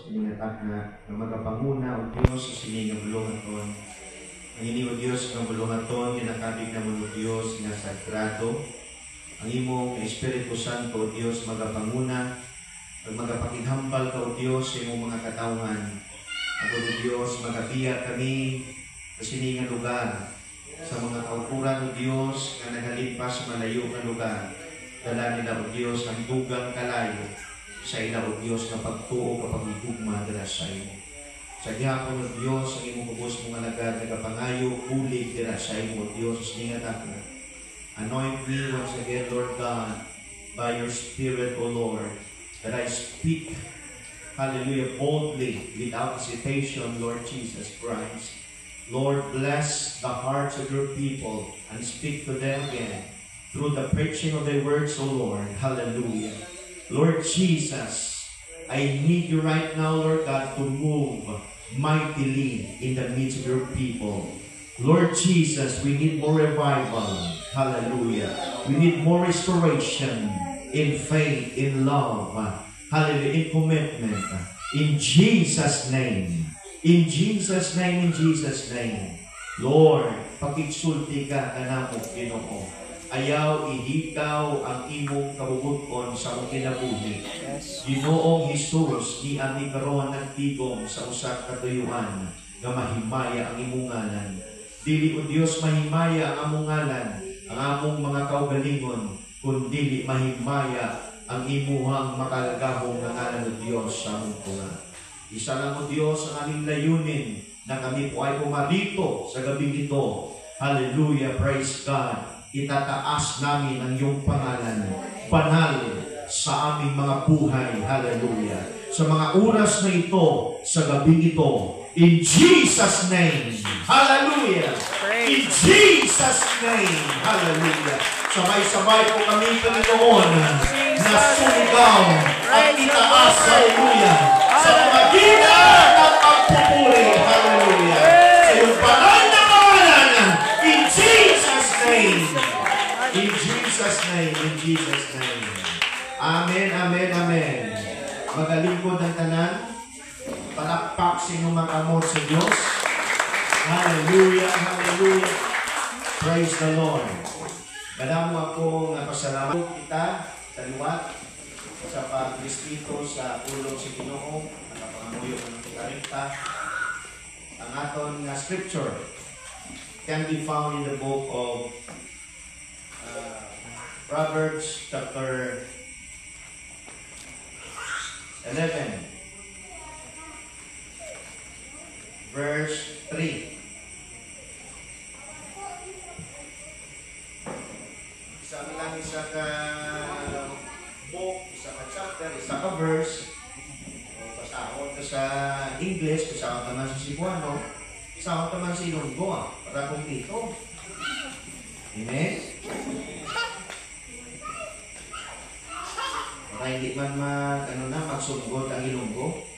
siningatak na magapanguna o Diyos sa siningang bulungaton. Ang ini o Diyos ng bulungaton, kinakabig naman o Diyos na sagrado. Ang imong Espiritu Santo o Diyos magapanguna, at magapakighambal ka o Diyos sa imong mga katawhan. Ako o Diyos, magabiya kami sa siningang lugar, sa mga kaukuran o Diyos na naghalimpas sa malayo na lugar. Dala nila o Diyos ang dugang kalayo sa ila o Diyos na pagtuo kapag igugma dala sa imo. Sa gihapon o Diyos, ang imong kubos mong alagad nagapangayo, ulig dala sa imo o Diyos, singatak na. Anoint me once again, Lord God, by your Spirit, O Lord, that I speak, hallelujah, boldly, without hesitation, Lord Jesus Christ. Lord, bless the hearts of your people and speak to them again through the preaching of thy words, O Lord. Hallelujah. Lord Jesus, I need you right now, Lord God, to move mightily in the midst of your people. Lord Jesus, we need more revival. Hallelujah. We need more restoration in faith, in love. Hallelujah. In commitment. In Jesus' name. In Jesus' name, in Jesus' name. Lord, pakigsulti ka kanamo, Ginoo. Ayaw ihikaw ang imong kabubuton sa mong kinabuhi. Ginoong Jesus, ni ami karon ng tigom sa usak katuyuan nga mahimaya ang imong ngalan. Dili o Dios mahimaya ang among ngalan, ang among mga kaugalingon, kundi mahimaya ang imuhang makalagahong nga ngalan o Dios sa among tunga. Isa lang o Dios ang aming layunin na kami po ay pumarito sa gabing ito. Hallelujah, praise God. Itataas namin ang iyong pangalan, banal sa aming mga buhay. Hallelujah. Sa mga oras na ito, sa gabing ito, in Jesus' name. Hallelujah. In Jesus' name. Hallelujah. Sabay-sabay po kami, Panginoon, na sumigaw at itaas. Hallelujah. Sa pamagina ng pagpupuri. Hallelujah. Sa iyong banal na pangalan, in Jesus' name. In Jesus' name. In Jesus' name. Amen, amen, amen. Magalingkod ang tanan. Palakpak sinumakamot sa Diyos. Hallelujah, hallelujah. Praise the Lord. Kadamo akong pasalamat kita sa liwat sa pag-distrito sa ulong si Ginoo, nakapangamuyo ng karinta. Ang aton na scripture can be found in the book of Proverbs chapter 11 verse 3. Isa lang isa ka book, isa ka chapter, isa ka verse. Pasahon ka sa English, pasahon ka naman sa Cebuano, pasahon ka naman sa Ilonggo, para kumpito. Amen? Para hindi man magsugod ang Ilonggo.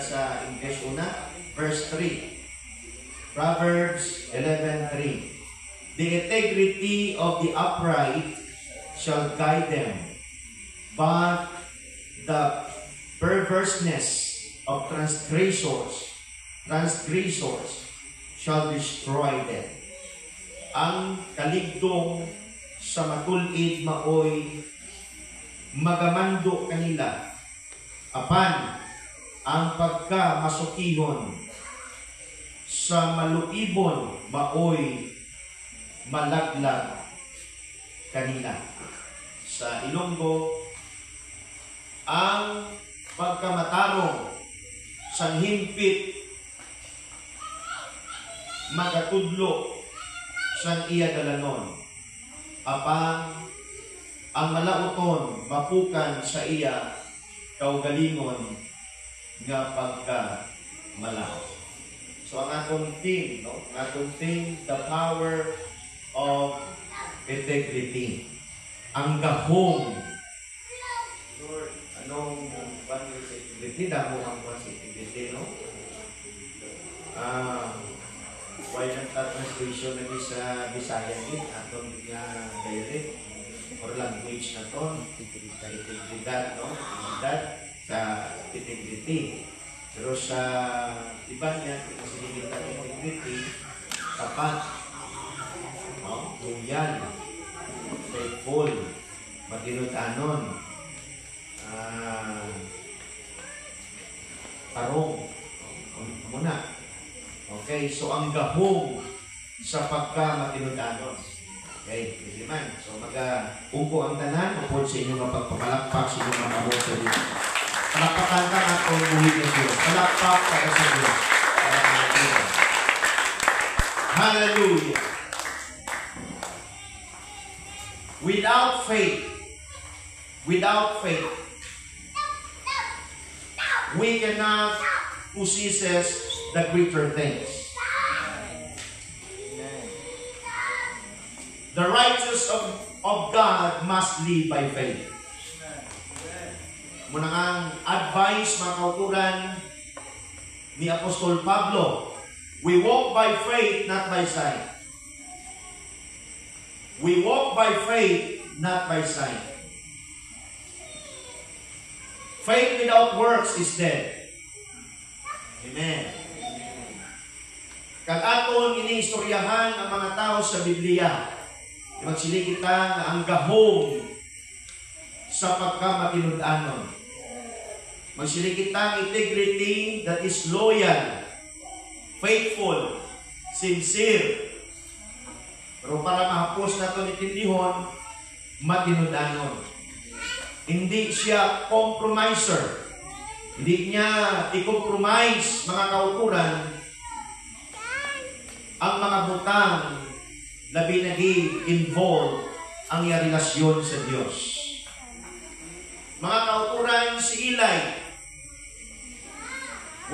Sa English una, verse 3. Proverbs 11:3. The integrity of the upright shall guide them, but the perverseness of transgressors shall destroy them. Ang kaligdong sa matulid maoy magamando kanila, apan ang pagkamasukihon sa maluibon maoy malaglag kanila. Sa Ilonggo, ang pagkamatarong sa himpit magatudlo sa iya dalanon, apang ang malauton mapukan sa iya kaugalingon nga pagka malaw. So ang atong theme, ang atong theme, the power of integrity. Ang gahong. Lord, anong integrity? Damo ang integrity, no? translation lagi sa Bisaya din, atong nga dialect or language na to, sa integridad, no? Integridad, sa integrity. Pero sa iba niya, kasi kita integrity, tapat, no? Loyal, faithful, matinutanon, tarong. Muna. Okay, so ang gahong sa pagka-matinudanon. Okay, hindi man. So mag-upo ang tanan, upod sa inyong mapagpapalakpak sa inyong mga kamot sa Diyos. Palakpakan ka at ang buhit ng Diyos. Palakpak ka sa Diyos. Hallelujah. Without faith, we cannot possess the greater things. The righteous of God must live by faith. Muna ang advice, mga kauturan ni Apostol Pablo, we walk by faith, not by sight. We walk by faith, not by sight. Faith without works is dead. Amen. Kag aton iniistoryahan ang mga tao sa Biblia, magsili kita nga ang gahong sa pagkamatinud-anon. Magsili kita ang integrity that is loyal, faithful, sincere. Pero para mahapos na ito nitindihon, matinud-anon. Hindi siya compromiser. Hindi niya i-compromise, mga kauturan, ang mga butang na binagi-involve ang iya relasyon sa Diyos. Mga kauturan, si Eli,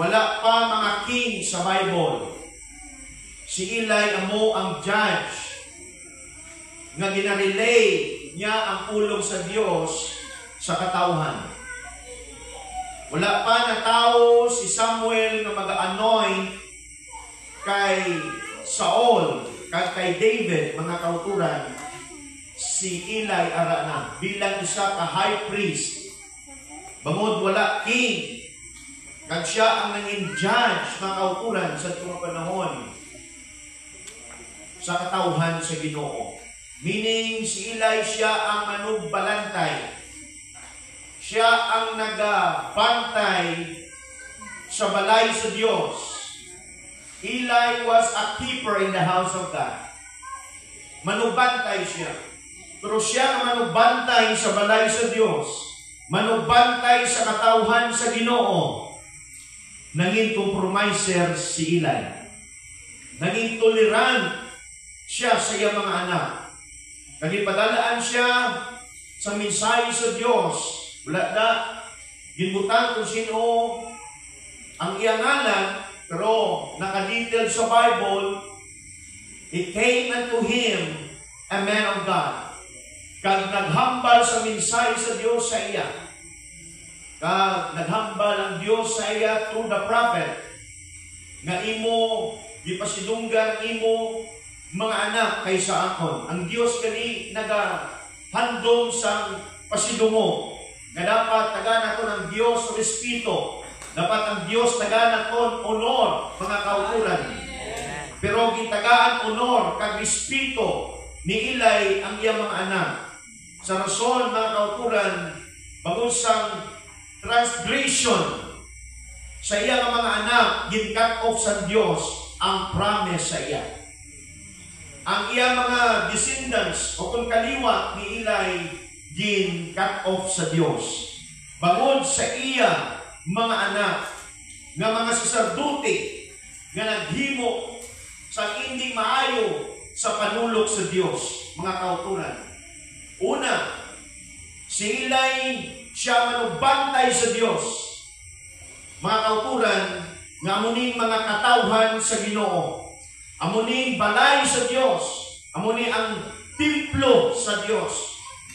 wala pa mga king sa Bible. Si Eli amo ang judge nga ginarelay niya ang pulong sa Diyos sa katauhan. Wala pa na tao si Samuel na mag-anoint kay Saul, kay David, mga kauturan, si Eli ara na bilang isa ka high priest. Bangod wala king, kag siya ang nanging judge, mga kauturan, sa mga panahon sa katauhan sa Ginoo. Meaning, si Eli siya ang manugbalantay. Siya ang nagabantay sa balay sa Diyos. Eli was a keeper in the house of God. Manubantay siya. Pero siya ang manubantay sa balay sa Diyos. Manubantay sa katauhan sa Ginoo. Nanging compromiser si Eli. Nanging tolerant siya sa iyang mga anak. Nagipadalaan siya sa mensahe sa Diyos. Wala na ginbutan kung sino ang iyang ngalan, pero nakadetail sa Bible, it came unto him a man of God. Kag naghambal sa mensahe sa Diyos sa iya. Kag naghambal ang Diyos sa iya through the prophet, nga imo, gipasidunggan imo, mga anak kaysa akon. Ang Diyos kani nagahandom sa pasidungo. Nga dapat taganaton ang Diyos respeto. Dapat ang Diyos taganaton honor, mga kauturan. Pero gitagaan honor kag respeto ni Eli ang iyang mga anak. Sa rason, mga kauturan, bangod sang transgression sa iyang mga anak, gin-cut off sa Diyos ang promise sa iya. Ang iyang mga descendants o kung kaliwat ni Eli, gin-cut off sa Diyos. Bangod sa iya mga anak, nga mga saserdote, nga naghimo sa hindi maayo sa panulok sa Diyos, mga kauturan. Una, si Eli, siya manubantay sa Diyos. Mga kauturan, nga amuning mga katawhan sa Ginoo. Amuning balay sa Diyos. Amuning ang templo sa Diyos.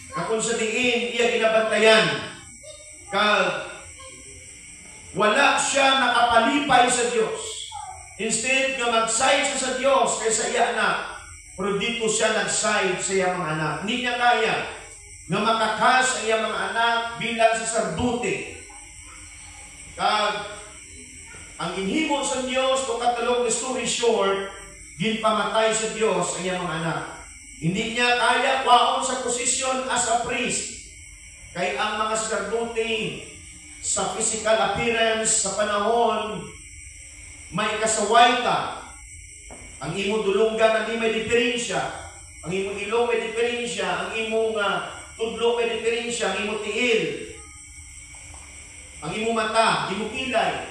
Kapag sa diin, iya ginabantayan. Kag wala siya nakapalipay sa Diyos. Instead nga mag-side siya sa Dios kaysa iya anak, pero dito siya nag-side sa iya mga anak. Hindi niya kaya nga makakas ang iya mga anak bilang saserdote. Kag ang ginhimo sa Dios, kung katalong na story short, ginpamatay sa Dios ang iya mga anak. Hindi niya kaya kwaon sa posisyon as a priest. Kay ang mga saserdote sa physical appearance sa panahon, may kasaway ka. Ang imong dulunggan, ang may diferensya. Ang imong ilong may diferensya. Ang imong tudlo may diferensya. Ang imong tiil. Ang imong mata, imong kilay.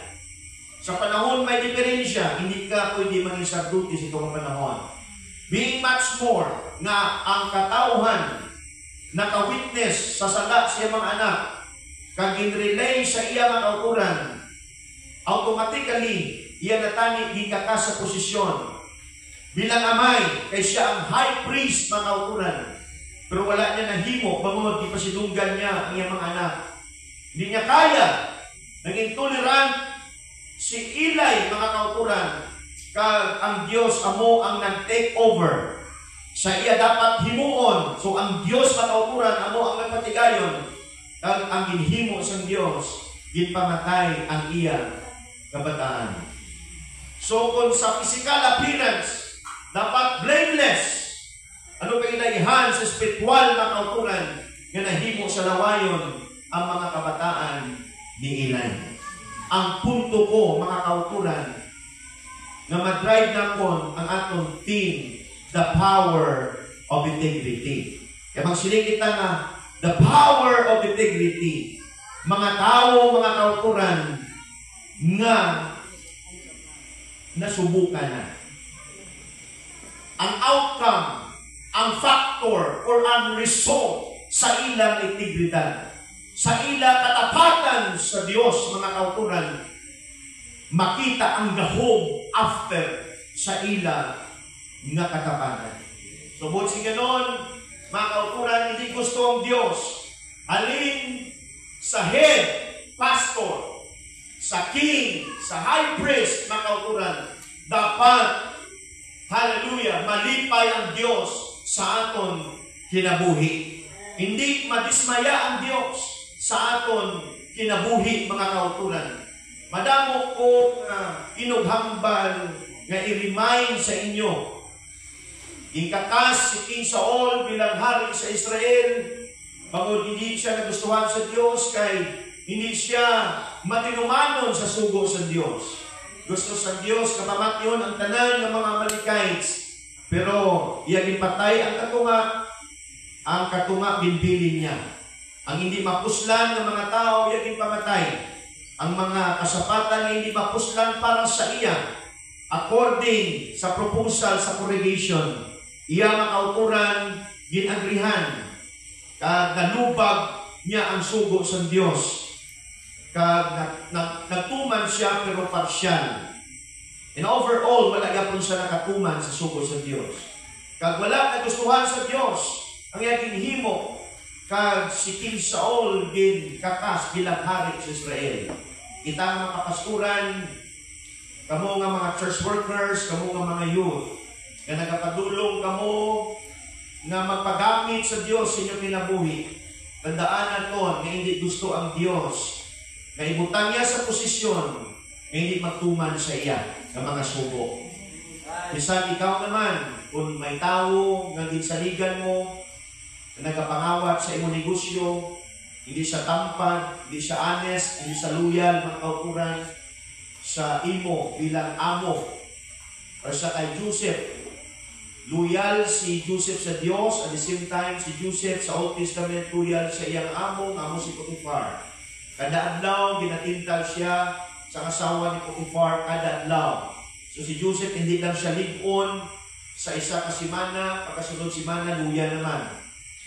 Sa panahon may diferensya. Hindi ka pwede maging sarduti sa itong panahon. Being much more nga ang katauhan naka-witness sa sala siya mga anak kag in-relay sa iya mga kauturan, automatically iya natani gikakas sa posisyon bilang amay kay siya ang high priest mga kauturan, pero wala niya nahimo bangod gipasidunggan niya ang iyang mga anak. Hindi niya kaya, naging tolerant si Eli mga kauturan, kag ang Dios amo ang nag-take over sa iya dapat himuon. So ang Dios mga kauturan amo ang nagpatigayon, kag ang ginhimo sang Dios ginpamatay ang iya kabataan. So kung sa physical appearance dapat blameless, ano pa inaihan sa spiritual na kauturan nga nahimo sa lawayon ang mga kabataan ni Eli. Ang punto ko mga kauturan na madrive namon ang atong team, the power of integrity. Kaya magsiling kita nga the power of integrity. Mga tao, mga kauturan nga nasubukan na. Ang outcome, ang factor, or ang result sa ilang integridad, sa ilang katapatan sa Diyos, mga kauturan, makita ang gahom after sa ilang nga katapatan. So, buot si ganon, mga kauturan, hindi gusto ang Diyos alin sa head, pastor, sa king, sa high priest, mga kauturan, dapat, hallelujah, malipay ang Diyos sa aton kinabuhi. Hindi madismaya ang Diyos sa aton kinabuhi, mga kauturan. Madamo ko inughambal nga i-remind sa inyo. Ingkakas si King Saul bilang hari sa Israel, bangod hindi siya nagustuhan sa Diyos kay hindi siya matinumanon sa sugo sa Diyos. Gusto sa Diyos kamamatyon ang tanan ng mga Amalekites, pero iya ipatay ang katunga binbilin niya. Ang hindi mapuslan ng mga tao, iya pamatay. Ang mga kasapatan na hindi mapuslan para sa iya, according sa proposal sa congregation, iya makauturan, ginagrihan, kag nalubag niya ang sugo sa Diyos, kag nagtuman siya pero partial. And overall, wala yapon siya nakatuman sa sugo sa Diyos. Kag wala nagustuhan sa Diyos, ang iyang himo, kag si King Saul gin kakas bilang hari sa Israel. Kita ang mga kapasturan, kamo nga mga church workers, kamo nga mga youth, nga nagapadulong kamo nga magpagamit sa Diyos sa inyong kinabuhi. Tandaan naton nga hindi gusto ang Diyos nga ibutang niya sa posisyon nga hindi magtuman sa iya ng mga sugo. Bisan ikaw naman, kung may tao nga ginsaligan mo, na nagapangawat sa imong negosyo, hindi siya tampad, hindi siya honest, hindi siya loyal, mga kauturan sa imo bilang amo. Or sa kay Joseph, loyal si Joseph sa Diyos, at the same time si Joseph sa Old Testament loyal sa iyang amo si Potiphar. Kada adlaw ginatintal siya sa asawa ni Potiphar kada adlaw. So si Joseph hindi lang siya ligon sa isa ka simana, pagkasunod simana luya naman.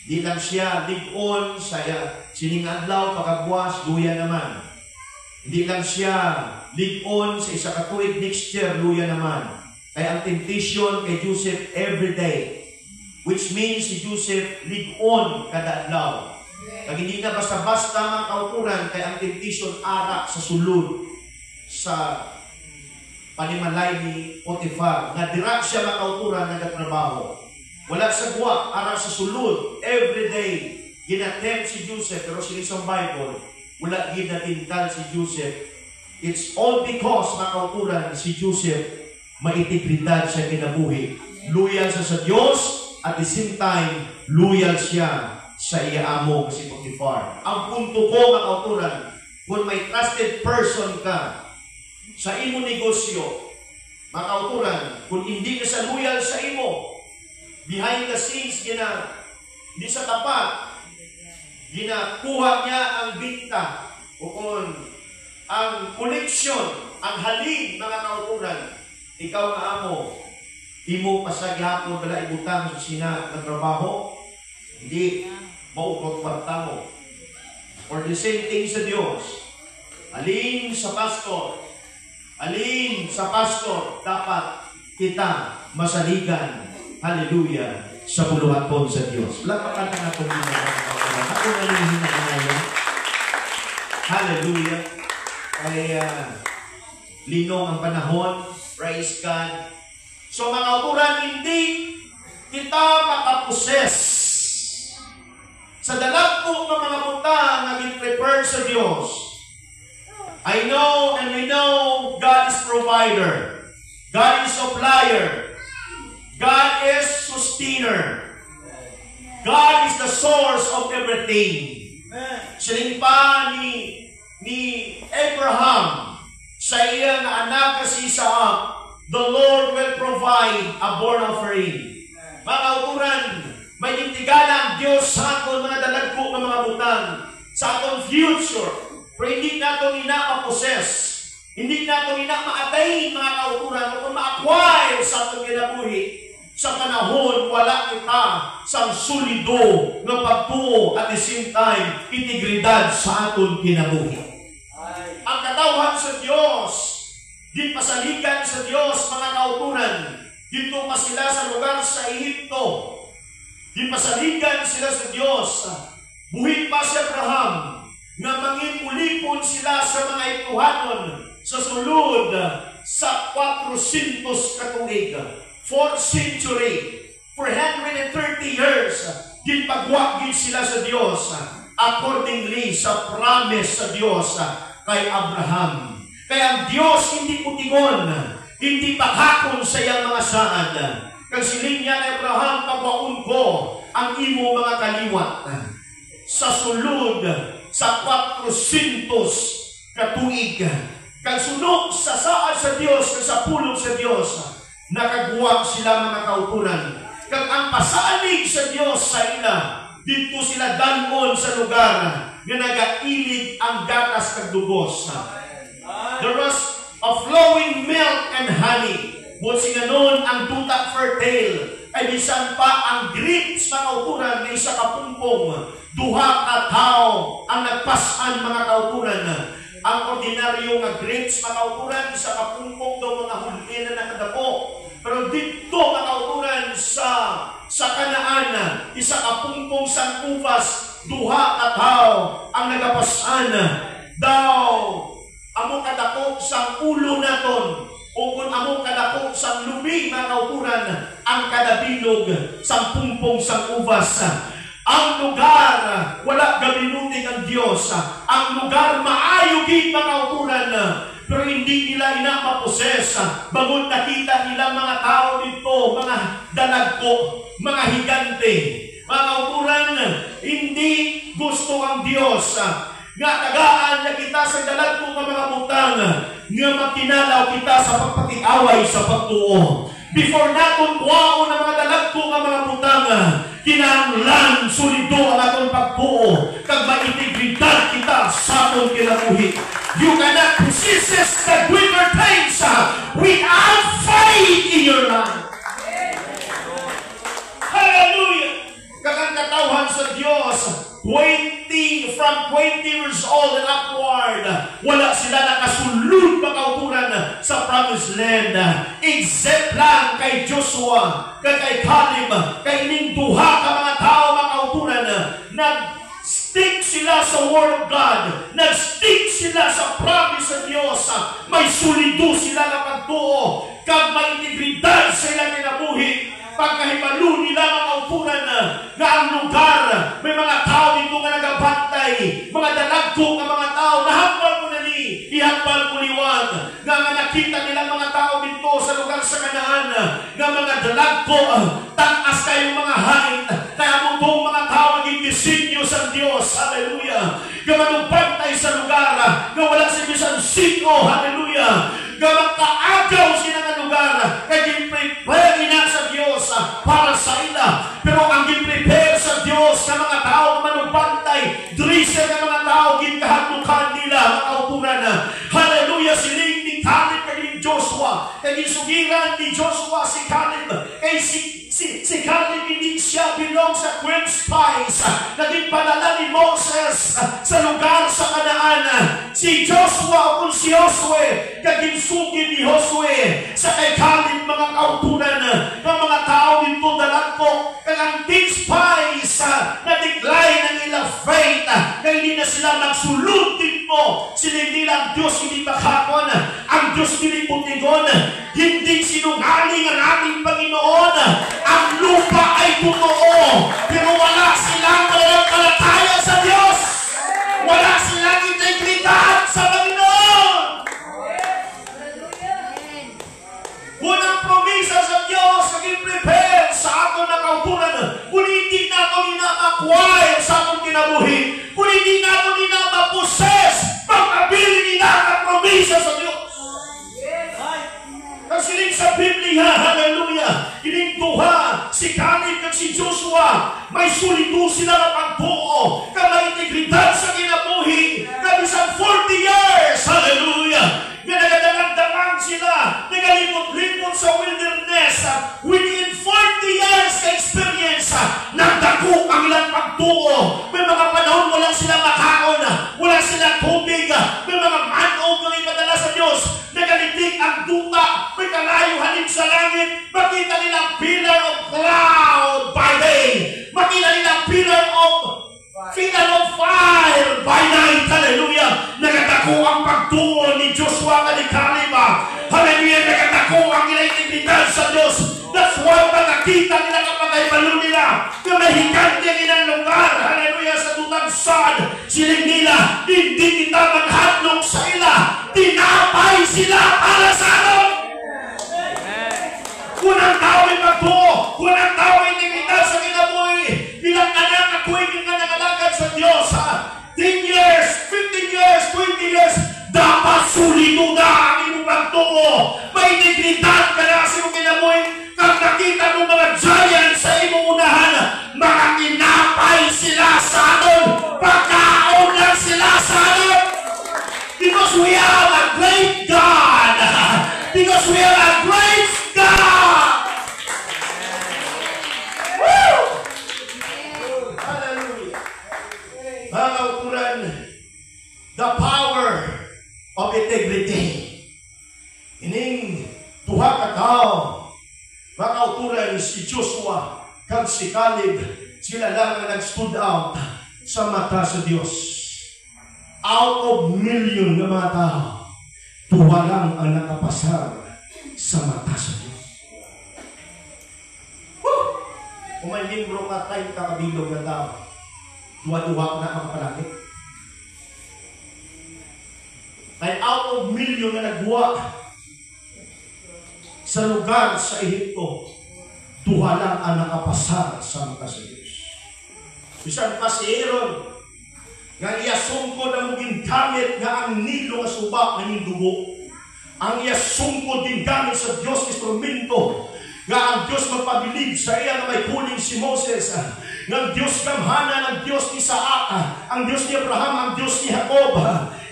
Di lang siya ligon sa sining adlaw, pagkabuwas luya naman. Hindi lang siya ligon sa isa ka tuig next year luya naman. Kaya ang temptation kay Joseph every day, which means si Joseph ligon kada adlaw. Pag hindi na basta-basta mga kauturan, kaya ang temptation ara sa sulod sa panimalay ni Potiphar, nga dira siya makauturan nagatrabaho. Wala sa guwa, ara sa sulod, everyday, ginatempt si Joseph, pero sinisang Bible, wala ginatintal si Joseph. It's all because makauturan si Joseph, maitigridad siya kinabuhi. Loyal siya sa Diyos, at the same time, loyal siya sa iyaamo si Potiphar. Ang punto ko, makauturan, kung may trusted person ka sa imo negosyo, makauturan, kung hindi ka sa loyal sa imo, behind the scenes, hindi sa tapat, ginakuha niya ang binta, o kung ang koleksyon, ang halin, mga kauturan, ikaw nga amo, imo pasagyapon wala ibutang sa sina ng trabaho, hindi maukot kwarta mo. Or the same thing sa Diyos. Alin sa pastor, dapat kita masaligan, hallelujah, sa buluhaton sa Diyos. Lapakan na natin ako nalihin na ngayon. Hallelujah. Kaya linong ang panahon. Praise God. So mga kauturan, hindi kita makaposes sa dalag po ng mga butang na gin-prepare sa Diyos. I know and we know God is provider. God is supplier. God is sustainer. God is the source of everything. Siling pa ni Abraham sa iyang anak si Isaac, the Lord will provide a burnt offering. Mga kauturan, may intigala ang Diyos sa aton mga dalagpo ng mga butang, sa aton future. Pero hindi nato ina-possess, hindi nato ina-ma-attain mga kauturan, o ma-acquire sa aton kinabuhi. Sa panahon, wala kita sa solido ng pagtuo at the same time, integridad sa aton kinabuhi. Ang katawhan sa Diyos, di pasaligan sa Diyos, mga kauturan, dito pa sila sa lugar sa Ehipto. Di pasaligan sila sa Diyos. Buhin pa si Abraham na mangipulipon sila sa mga ituhanon sa sulod sa 400 katuig. 4th century, 430 years, ginpagwagin sila sa Diyos accordingly sa promise sa Diyos kay Abraham. Kaya ang Diyos hindi putingon, hindi pakakon sa iyang mga saad. Kang siling niya kay Abraham, pagwaon ko ang imo mga kaliwat sa sulod sa 400 katuig. Kang sunod sa saad sa Diyos, sa pulong sa Diyos, nakagwag sila mga kauturan. Kag ang pasalig sa Diyos sa ila, dito sila danon sa lugar nga nagailig ang gatas kag dugos. There was a flowing milk and honey. Bunsi nga noon ang duta fertile. Ay bisan pa ang grapes mga kauturan na isa kapumpong. Duha ka tao ang nagpasan mga kauturan. Ang ordinaryo nga grapes mga kauturan, isa kapumpong daw mga hulin na nakadako. Pero dito mga kauturan sa Kanaan, isa kapumpong sang uvas, duha ka tao ang nagapasan. Daw amo kadako sang ulo naton, o kung amo kadako sang lubi mga kauturan, ang kadabilog sang pumpong sang uvas. Ang lugar, wala gaminuting ang Diyos. Ang lugar, maayo gid mga kauturan, pero hindi nila inapaposes. Bagon nakita nila mga tao dito, mga dalagko, mga higante. Mga kauturan, hindi gusto ang Diyos nga tagaan na kita sa dalagko ng mga butang, nga magtinalaw kita sa pagpatiaway sa pagtuo. Before naton kuwao ng mga dalagko ng mga butang, kinahanglan solido ang atong pagtuo, kag maintegridad kita sa atong kinabuhi. You cannot possess the greater things without faith in your life. Hallelujah! Kag katawhan sa Diyos, from 20 years old and upward, wala sila nakasulod makauturan sa promised land. Except lang kay Joshua, kay Caleb, kay ining duha ka mga tao makauturan, Nag-stick sila sa Word of God. Nag-stick sila sa promise sa Diyos. May sulido sila na pagtuo. Kag may integridad sila kinabuhi. Pagkahibalo nila mga upuran na ang lugar, may mga tao dito nga nagabantay, mga dalagko nga mga tao, nahambal ko na ni, ihambal ko liwag, nga nakita nila mga tao dito sa lugar sa Kanaan, nga mga dalagko, takas kayong mga hangin, kaya mo pong mga tao naging disenyo sa Diyos, hallelujah, nga manubantay sa lugar, nga wala sa Diyos sino, hallelujah, nga magkaagaw sila ng lugar, kaya prepare na sa Diyos para sa ila. Pero ang prepare sa Diyos sa mga tao manubantay, drisa ng mga tao ginkahatlukan nila, mga upuran. Hallelujah, siling ni Caleb kay Joshua, kay sugiran ni Joshua si Caleb, kay si Caleb hindi siya belong sa 12 spies na dinpadala ni Moses sa lugar sa Kanaan. Si Joshua o si Josue, kaginsugin ni Josue sa kay Caleb, mga kautunan ng mga tao dito dalagko, kang 10 spies na decline ang ilang faith, na hindi na sila magsulod dito. Sila hindi lang Diyos, hindi bakakon, ang Diyos hindi putigon, hindi sinungaling ang ating Panginoon. Ang lupa ay totoo, pero wala silang pananampalataya sa Diyos. Wala silang integridad sa Panginoon. Unang promisa sa Diyos naging prepare sa aton na kauturan. Kung hindi nato ina-acquire sa aton kinabuhi, kung hindi nato ina-possess, pag-ability na ang promisa sa Diyos. Kasi rin sa Biblia, hallelujah, inintuha si Caleb at si Joshua, may sulido sila na pagbuo, may integridad sa kinabuhi, kabisan 40 years, hallelujah, na nagadalang-dalang sila, nagalipot-lipot sa wilderness, within 40 years ka experience, nagdago ang ilang pagbuo. May mga panahon wala silang makaon, wala silang tubig, may mga manog na ipadala sa Diyos, nagalitik ang duta, may kalayo halip sa langit, makita nilang pillar of cloud by day, makita nilang pillar of fire by night, hallelujah. Nagatako ang pagtuo ni Joshua at ni Caleb, hallelujah, nagatako ang integridad sa Diyos. That's why pagkakita nila kapag ay balo nila, na mahigante ang ilang lugar, hallelujah, sa tutang saan, siling nila, hindi kita maghatlong sa ila, tinapay sila para sa anon. Kunang tao ay magbuo, kunang tao ay integridad sa kinabuhi, bilang anak at tuwing ka nagalagad sa Diyos, 10 years, 15 years, 20 years, dapat sulido na ang iyong pagtuo. May integridad ka na sa iyong kinabuhi. Kung nakita mo mga giants sa iyong unahan, mga kinapay sila sa atin, pagkaon lang sila sa atin. Because we have a great God. Because we have a great God. Woo! Hallelujah. Mga kauturan, the power of integrity. Ining duha ka tao, mga kauturan, si Joshua kag si Caleb, sila lang ang nag-stood out sa mata sa Diyos. Out of million na mga tao, duha lang ang nakapasar sa mata sa Diyos. Kung may membro ka tayo kakabilog na tao, duha-duha ka na makapalakit. Ay out of million na nagbuwa sa lugar sa Ehipto, duha lang ang nakapasar sa mata sa Diyos. Bisan pa si Aaron, nga iya sungkod ang muging gamit nga ang Nilo nga suba ng dugo. Ang iya sungkod din gamit sa Diyos instrumento nga ang Diyos magpabilib sa iya na may kuling si Moses, nga ang Diyos kamhanan, ang Diyos ni Isaac, ang Diyos ni Abraham, ang Diyos ni Jacob.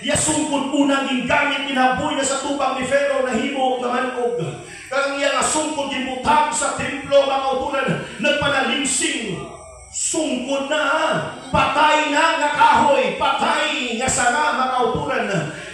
Iya sungkod unang gingamit kinabuhi na sa tubang ni Pharaoh na himo na manog. Kang iya nga sungkod gibutang sa templo, mga kauturan, nagpanalingsing. Sungkod na, patay na nga kahoy, patay nga sanga, mga kauturan.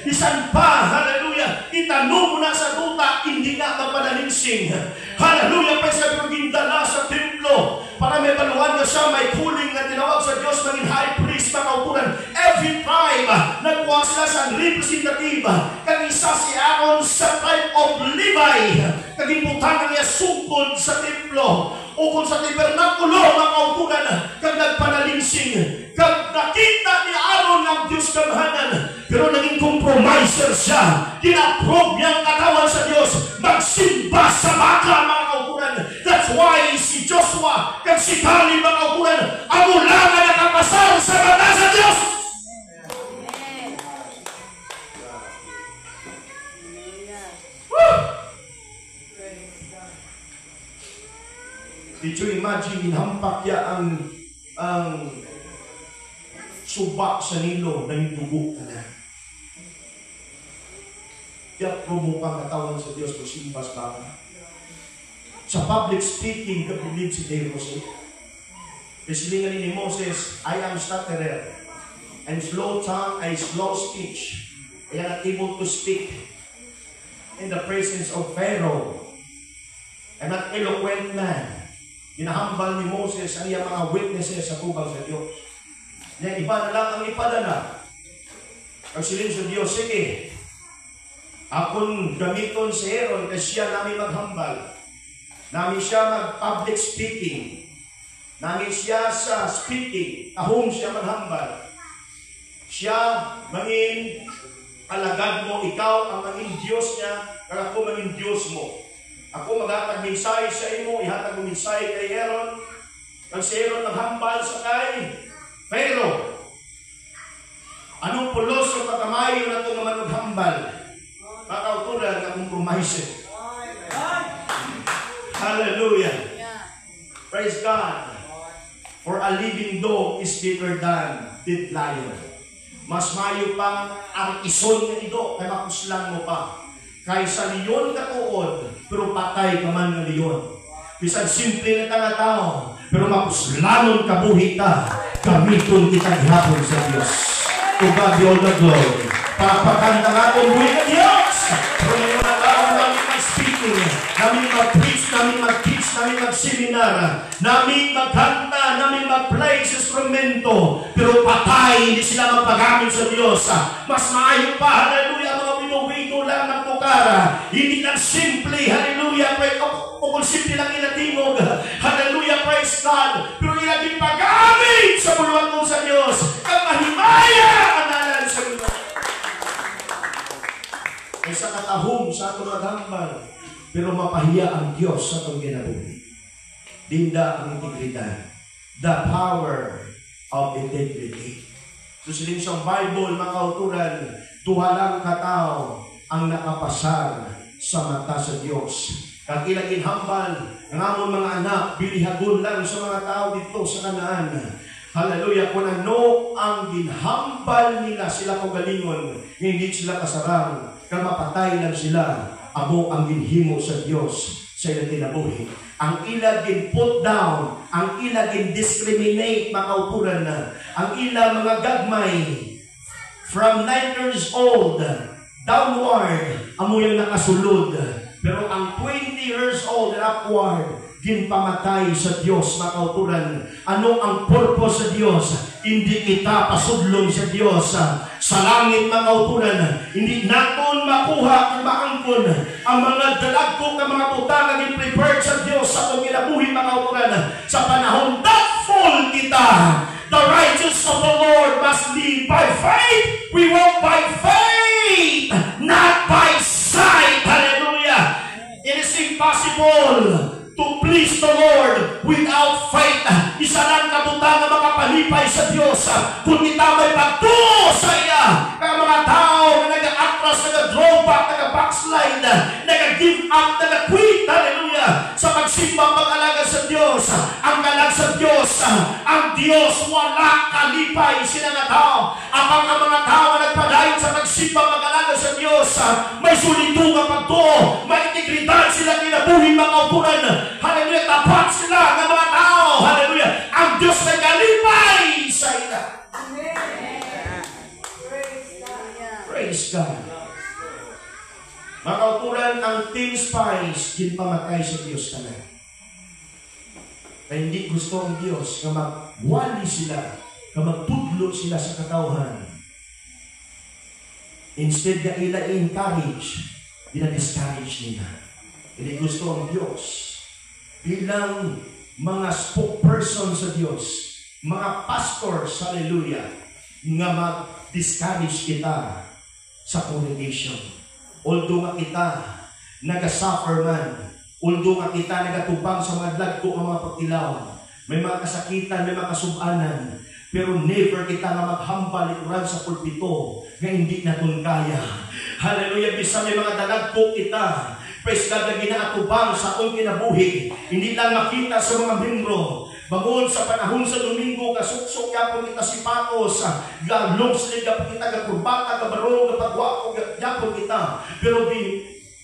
Isan pa, hallelujah, itanong mo na sa duta, hindi na magpanalingsing. Hallelujah, pa sa gindala sa templo, para may baluhan na siya, may kuling na tinawag sa Diyos, maging high priest. practice mga kauturan. Every time nagkuha sila sa representative, kag isa si Aaron sa tribe of Levi, kagibutan niya sungkod sa templo o kung sa tabernakulo mga kauturan, kag nagpanalinsing, kag nakita ni Aaron ang Diyos kamahanan, pero naging compromiser siya. Gina-approve niya ang katawan sa Diyos, magsimba sa baka mga kauturan. That's why si Joshua kag si Caleb mga kauturan, ang ulangan nakapasal sa mata sa Diyos. Did you imagine, hinampak niya ang suba sa Nilo na dugo na. Kaya promukang katawan sa Diyos kung simbas baka. Sa public speaking, kapilid si Moses. Kasilingan ni Moses, I am stutterer, and slow tongue, I slow speech. I am not able to speak in the presence of Pharaoh. I'm not eloquent man. Ginahambal ni Moses ang iyang mga witnesses sa tubang sa Diyos. Yan, iba na lang ang ipadala. Ang silin sa Diyos, sige, akong gamiton si Aaron kasi siya namin maghambal. Namin siya mag-public speaking. Namin siya sa speaking. Ahong siya maghambal. Siya mangin alagad mo, ikaw ang mangin Diyos niya, kaya ako mangin Diyos mo. Ako maghatag-minsay sa imo, ihatag mo minsay kay Aaron. Pag si Aaron naghambal sa kay Pharaoh, anong pulos o patamayo na ito naman maghambal? Kakauturan na compromise. Hallelujah. Praise God. For a living dog is better than dead lion. Mas mayo pang ang ison nga ido, kay makuslang mo pa. Kaysa liyon katuod, pero patay ka man ng liyon. Bisan simple na tao, pero mapuslanon kabuhi ka, gamiton kita ihapon sa Diyos. To God be all the glory. Papakanta nga kung buhay ka Diyos. Pero ngayon na tao namin mag-speaking, namin mag-preach, namin mag-teach, namin mag-seminar, namin magkanta, namin mag-play sa instrumento, pero patay, hindi sila magpagamit sa Diyos. Mas maayon pa, hallelujah, mga binuwito lang ng tukara. Hindi lang simple, hallelujah, praise God. O kung simple lang inatingog, hallelujah, praise God. Pero ilaging pagamit sa buluan mo sa Diyos. Ang mahimaya, analan sa Diyos. Ay sa katahong sa atong maghambal, pero mapahiya ang Diyos sa atong ginabuhi. Dinda ang integridad. The power of integrity. So siling sa Bible, mga kauturan, duha lang katao ang nakapasar sa mata sa Diyos. Kag ilang inhambal, ang amon mga anak, bilihagon lang sa mga tao dito sa Kanaan. Hallelujah. Kung ano ang ginhambal nila, sila kagalingon, hindi sila kasarang, kag mapatay lang sila, abo ang ginhimo sa Diyos sa ilang kinabuhi. Ang ilang gin put down, ang ilang gin discriminate, mga kauturan na, ang ilang mga gagmay, from 9 years old, downward, amo yung nakasulod. Pero ang 20 years old and upward, ginpamatay sa Diyos, mga kauturan. Ano ang purpose sa Diyos? Hindi kita pasudlong sa Diyos. Sa langit, mga kauturan, hindi naton makuha at maangkon ang mga dalagkong ng mga butang na prepared sa Diyos sa itong ginabuhi, mga kauturan. Sa panahon that fall kita, the righteous of the Lord must live by faith. We walk by faith, not by sight. Hallelujah. It is impossible to please the Lord without faith. Isa lang kabutang na makapalipay sa Diyos kung kita may pagtuo sa iya. Kaya mga tao na nag-atras, nag-drawback, nag-backslide, nag-give up, nag-quit, hallelujah, sa pagsimba, pag-alaga sa Diyos. Ang galag sa Diyos, ang Diyos wala kalipay sila na tao. Ang mga tao na nagpadayon sa pagsimba, pag-alaga sa Diyos, may sulitong ang pagtuo, may integridad sila kinabuhi, mga kauturan. Hallelujah, tapat sila ng mga tao. Hallelujah, ang Diyos na kalipay sa ila. Praise God. Mga kauturan, ang teen spies, ginpamatay sa Diyos ka na. Kaya hindi gusto ang Diyos na magwali sila magtudlo sila sa katawhan. Instead na ila encourage, dinadiscourage nila. Hindi gusto ang Diyos bilang mga spokesperson sa Diyos, mga pastors, hallelujah, nga mag-discourage kita sa congregation. Although nga kita nagasuffer man, although nga kita nagatubang sa mga dagko ng mga pagtilaw, may mga kasakitan, may mga kasubanan, pero never kita nga maghambal ikuran sa pulpito nga hindi natin kaya. Hallelujah, bisan may mga dalagko kita, praise God, na ginaatubang sa akong kinabuhi, hindi lang makita sa mga membro. Bangon sa panahon sa Domingo, kasuksok yapon kita si Patos, galong sila yapon kita, kakurbata, kabarong, kapagwapo, yapon kita. Pero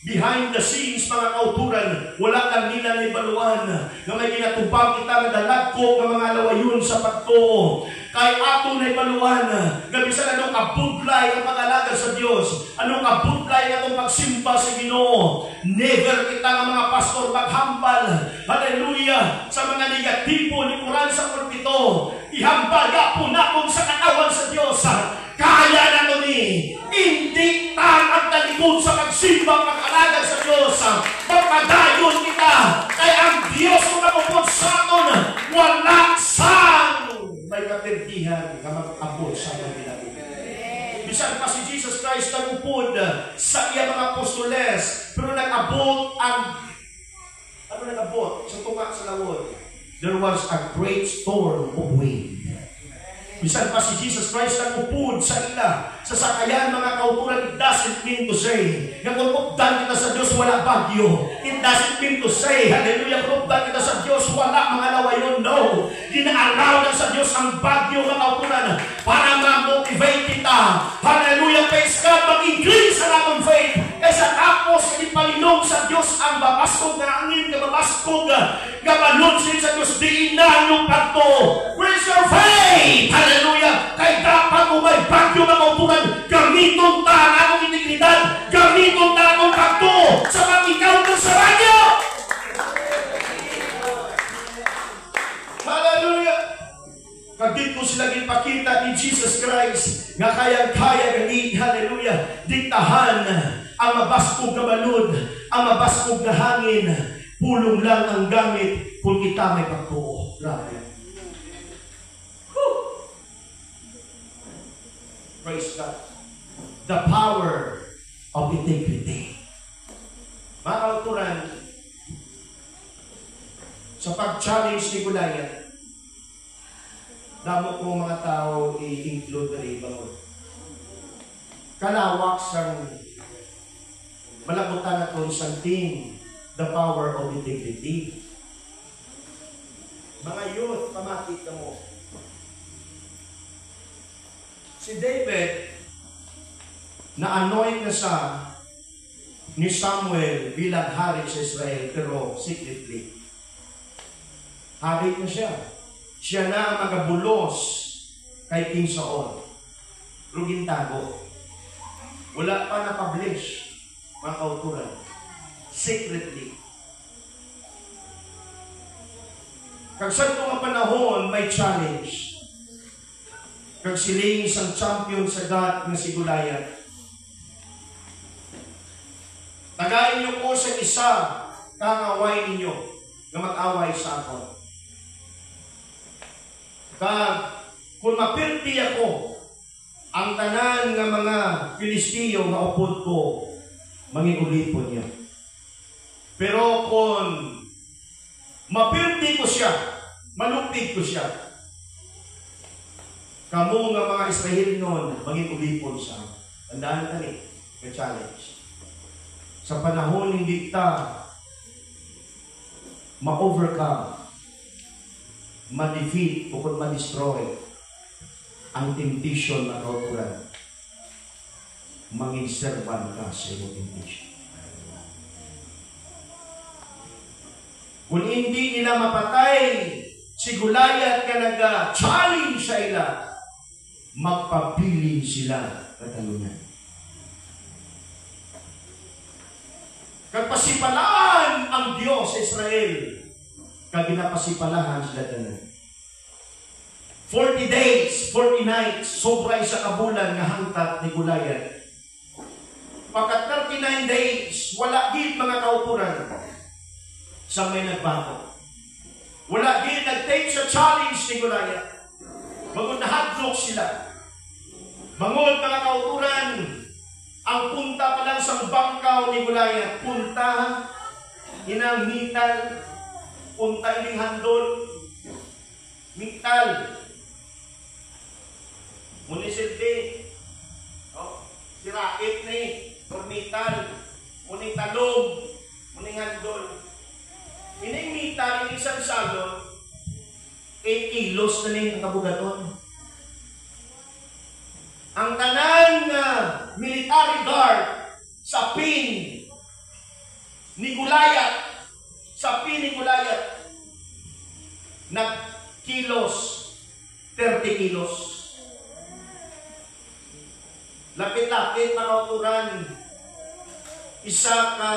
behind the scenes, mga kauturan, wala lang nila na ibaluan na may ginatubang kita na dalagko ng mga lawayon sa pagtuo. Kay ato na ibaluan na bisan anong kabudlay ang pag-alaga sa Diyos, anong kabudlay ang pagsimba sa Ginoo. Never kita ng mga pastor maghambal, hallelujah, sa mga negatibo ni Quran sa pulpito. Ihambal yapon akong sa katawan sa Diyos. Kaya na ito ni, hindi ang talikod sa pagsimba, pag-alaga sa Diyos. Magpadayon kita, kaya ang Diyos kung nakupot sa aton, wala sang may kaperdihan na mag-abot sa aton kinabuhi. Bisan pa si Jesus Christ nagupod sa iya mga apostoles, pero nag-abot ang, ano nag-abot? Sa tunga sa lawod, there was a great storm of wind. Bisan pa si Jesus Christ nagupod sa ila, sa sakayan mga kauturan, it doesn't mean to say, na kung updan kita sa Diyos, wala bagyo. It doesn't mean to say, hallelujah, kung updan kita sa Diyos, wala mga lawayon. No. Ginaaraw na sa Diyos ang bagyo mga kauturan para ma-motivate kita. Hallelujah, praise God, mag-increase ang atong faith. Kaysa tapos, ipalinog sa Diyos ang babaskog na angin, kababaskog, kabalunsin sa Diyos, diin na yung pagto. Where's your faith? Hallelujah! Kay dapat mo may bagyo na kauturan, gamiton ta ang akong integridad, gamiton ta ang pagto sa mag-ikaw ng sarangyo! Hallelujah! Kagit ko sila ginpakita ni Jesus Christ, nga kayang-kaya gani, hallelujah, diktahan ang mabaskog na balod, ang mabaskog na hangin, pulong lang ang gamit kung kita may pagtuo. Grabe. Praise God. The power of integrity. Mga kauturan, sa pag-challenge ni Goliath, damo ko mga tao i-include na ibang kalawak sa malabutan na kung something, the power of integrity. Mga youth, pamakita mo. Si David, na-anoint na siya ni Samuel bilang hari sa Israel, pero secretly. Hari na siya. Siya na ang magabulos kay King Saul. Rugin tago. Wala pa na-publish, mga kauturan. Secretly. Kag sa itong panahon, may challenge. Kag siling isang champion sa God na si Goliath. Tagayin niyo ko sa isa, kangaway ninyo, na mag-away sa akin. Kag, kung mapirti ako, ang tanan ng mga Filistiyo na upod ko, mangingulipon niya. Pero kung mapirti ko siya, malupig ko siya, kamo nga mga Israel noon, mangingulipon siya. Tandaan ka ni, may challenge. Sa panahon hindi ta ma-overcome, ma-defeat, o kung ma-destroy ang temptation na kauturan, manging-servan ka sa iyong temptation. Kung hindi nila mapatay si Goliath ka nag-challenge sa ila, magpabilin sila katalunan. Kagpasipalaan ang Diyos sa Israel, kag ginapasipalahan sila tanan. 40 days, 40 nights, sobra isa kabulan nga hangtat ni Goliath. Pagkat 39 days, wala gid mga kauturan sa may nagbago. Wala gid nag-take sa challenge ni Goliath. Bago nahadlok sila. Bangon mga kauturan, ang punta pa lang sa bangkaw ni Goliath, punta, inang mital, punta ining handol, mital, munisipte, sirakit ni, mital, muning talong, muning handol. Ining mital, ining isang salon, 8 kilos na ning kabugaton. Ang tanan military guard sa pin ni Goliath, sa pin ni Goliath, nag-kilos, 30 kilos. Lapit-lapit mga kauturan, isa ka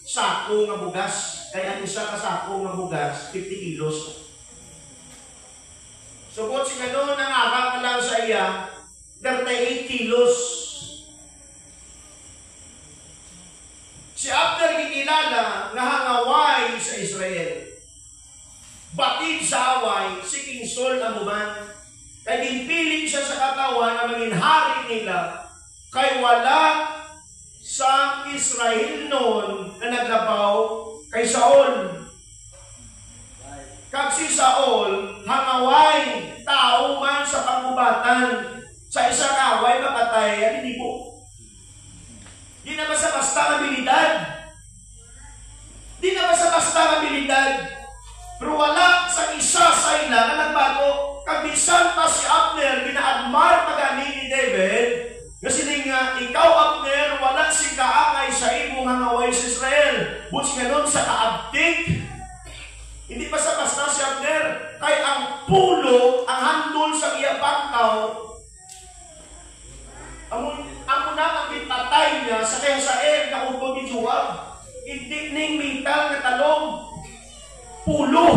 sako nga bugas, kaya isa ka sako nga bugas, 50 kilos. Sugod si gano'n, ang akak lang sa iya, 38 kilos. Si Abner gikilala nga hangaway sa Israel. Batid sa away, si King Saul amuman. Kaya ginpiling siya sa katawan na maging hari nila. Kay wala sa Israel noon na naglabaw kay Saul. Kag si Saul, hangaway, tao man sa pangubatan. Sa isang away, makatay, yan hindi po. Di na basta-basta abilidad. Di na basta-basta abilidad. Pero wala sa isa sa ila na nagbago. Kabisan pa si Abner, gina-admire pagani ni David. Kasi nga, ikaw Abner, wala si kaangay sa imong hangaway sa Israel. Buts ganon sa kaabtik. Hindi basta-basta si Abner. Kaya ang pulo, ang handol sa iya bangkaw, Amo na ang ipatay niya sa Hazael na utod ni Joab. Hindi ning mital na talong. Pulo.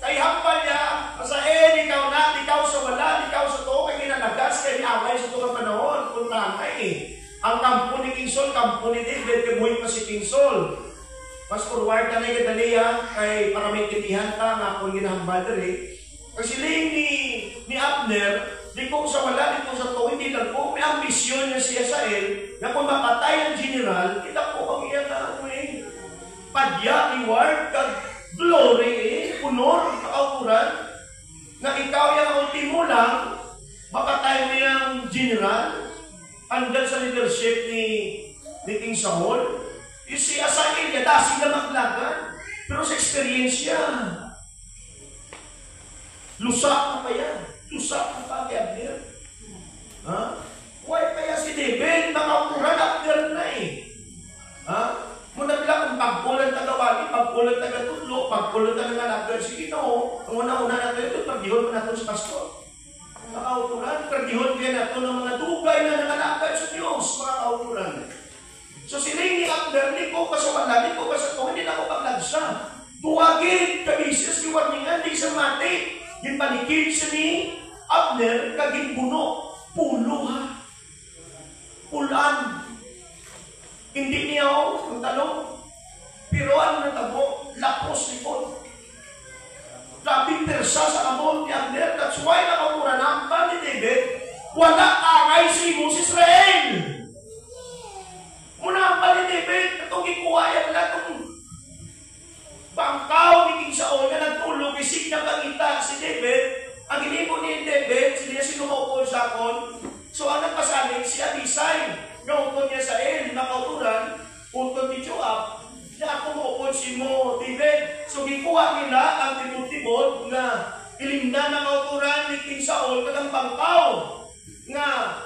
Kay hambal niya, Hazael, ikaw na, ikaw sa wala, ikaw sa to, kay kinalagas, kay niaway sa itong panahon. Puntahan eh. Ang kampo ni King Saul, kampo ni David, kabuhin pa si King Saul. Mas forward ka na ikadaliya, kay para may titihan ka, nga kung ginahambal rin. Kasi ni Abner, di ko sa wala, di ko sa to, hindi lang po, may ambisyon niya si Hazael, na kung mapatay ang general, kita po ang iyan na padya, reward, kag glory, honor, kauturan, na ikaw yung ultimo lang, mapatay mo yung general, andal sa leadership ni King Saul. Yung si Hazael, yadasi na maglagan, pero sa experience niya, lusak na pa yan. Lusak na pa kay Abner. Ha? Why kaya si David, nakauturan Abner na eh. Ha? Muna bilang kung pagpulan tagawali, pagpulan tagatutlo, pagpulan tagangalagad, sige no. Ang una-una natin ito, pagdihon mo natin sa pastor. Nakauturan, pagdihon kaya natin ng mga dugay na nangalagad sa Diyos, mga kauturan. So siling ni Abner, di ko kasawala, di ko kasato, hindi na ako paglagsa. Tuwagin, kabisis, kiwarningan, di sa mati. Ginpalikid siya ni Abner, kaging puno. Pulo ha. Pulan. Hindi niya ang talong. Pero ano natabo? Lapos likod. Labing persa sa amon ni Abner. That's why nakamuranang pa ni David, wala angay sa imong si Israel. Muna pa ni David, itong ikuwayan na itong bangkaw ni King Saul na nagtulog, isig na pangita si David, ang inibo ni David, sila sinumukol sa akon. So ang nagpasalig si Abisai, na utod niya sa nakauturan, utod ni Joab, na ako muukod si mo, David. So gikuha nila ang tibod-tibod na ilimda ng kauturan ni King Saul katang bangkaw nga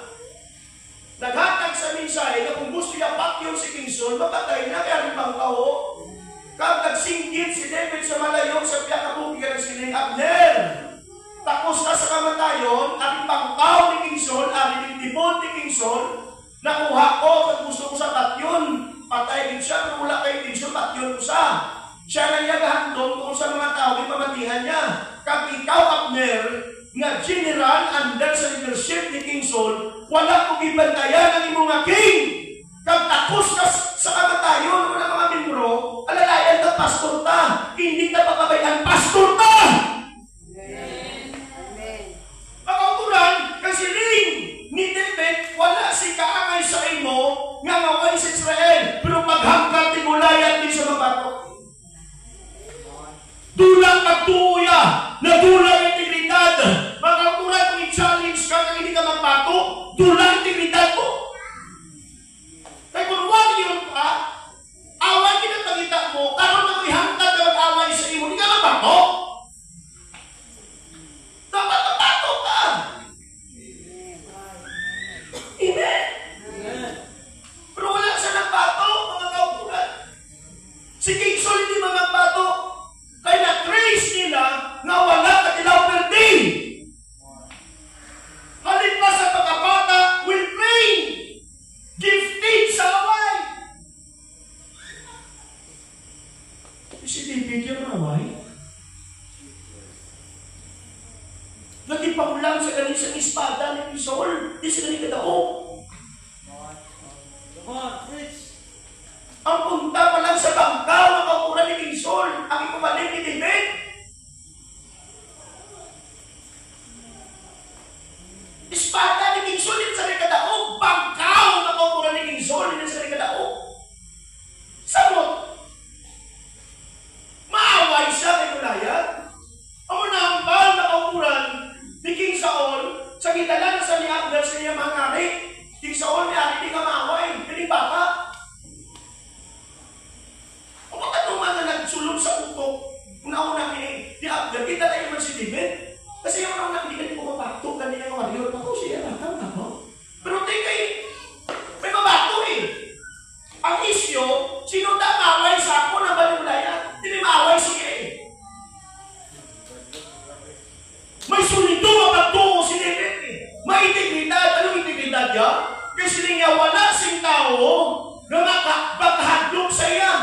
naghatag sa minsay na kung gusto niya pakyaw si King Saul, mapatay na kaya rin bangkaw. Kag nagsinggit si David sa malayo sa piyakabukigan ng siling Abner. Tapos na sa kamatayon, ang pangkaw ni King Saul, ang tibod ni King Saul, nakuha ko kung gusto ko sa patyon. Patay din siya, pero wala kay King Saul, patyon ko siya. Siya na niyagahandong kung sa mga tao, may pamatihan niya. Kag ikaw, Abner, nga general under sa leadership ni King Saul, wala kong ibantayan ang imong nga king. Kag takos ka sa kamatayon ng mga membro, alalayan ka pastor ta. Hindi ka pakabayaan pastor ta. Pagkauturan, kasi ring ni David, wala si kaangay sa imo nga ngaway sa Israel. Pero paghangkat ni Goliath din sa mabato. Dulang magtuuya, na dulang integridad. Pagkauturan, kung i-challenge ka kung hindi ka magbato, dulang integridad mo. Kaya kung wag yun ka, away kinatagita mo, karon na may hangtad na mag-away sa imo, hindi ka magbato. Dapat magbato ka. Amen. Pero wala siya nagbato, mga kautulan. Si King Saul hindi magbato. Kaya na-trace nila na wala katilaw perdi. Halin pa sa pagkabata, will train. Gifted sa away. Si David yung away. Nagipaulang sa kanisang espada ni Saul. Di sila ni Kadaong. Ang punta pa lang sa bangkaw ng kaukuran ni King Saul, ang ipabalik ni David. Espada ni King Saul, din sa Kadaong. Bangkaw ng kaukuran ni King Saul, din sa Kadaong. Samot. Maaway siya kay Goliath. Ang unang na kaukuran ni King Saul, sa gitala sa ni Abner sa niya mga hari. King Saul, ni hari, di ka maaway. Hindi baka. Ang mga mga nagsulong sa utok, una-una ni Abner, kita tayo naman si David. Kasi yung una-una, hindi ka pumabato, kanina yung warrior. Ako siya, nakam na mo. Pero tingay, may mabato eh. Ang isyo, sino na maaway sa ako na balulaya? Hindi maaway siya eh. May sulido mabato si David eh. May integridad. Anong integridad niya? Kasi niya wala sing tao na makahadlok sa iya.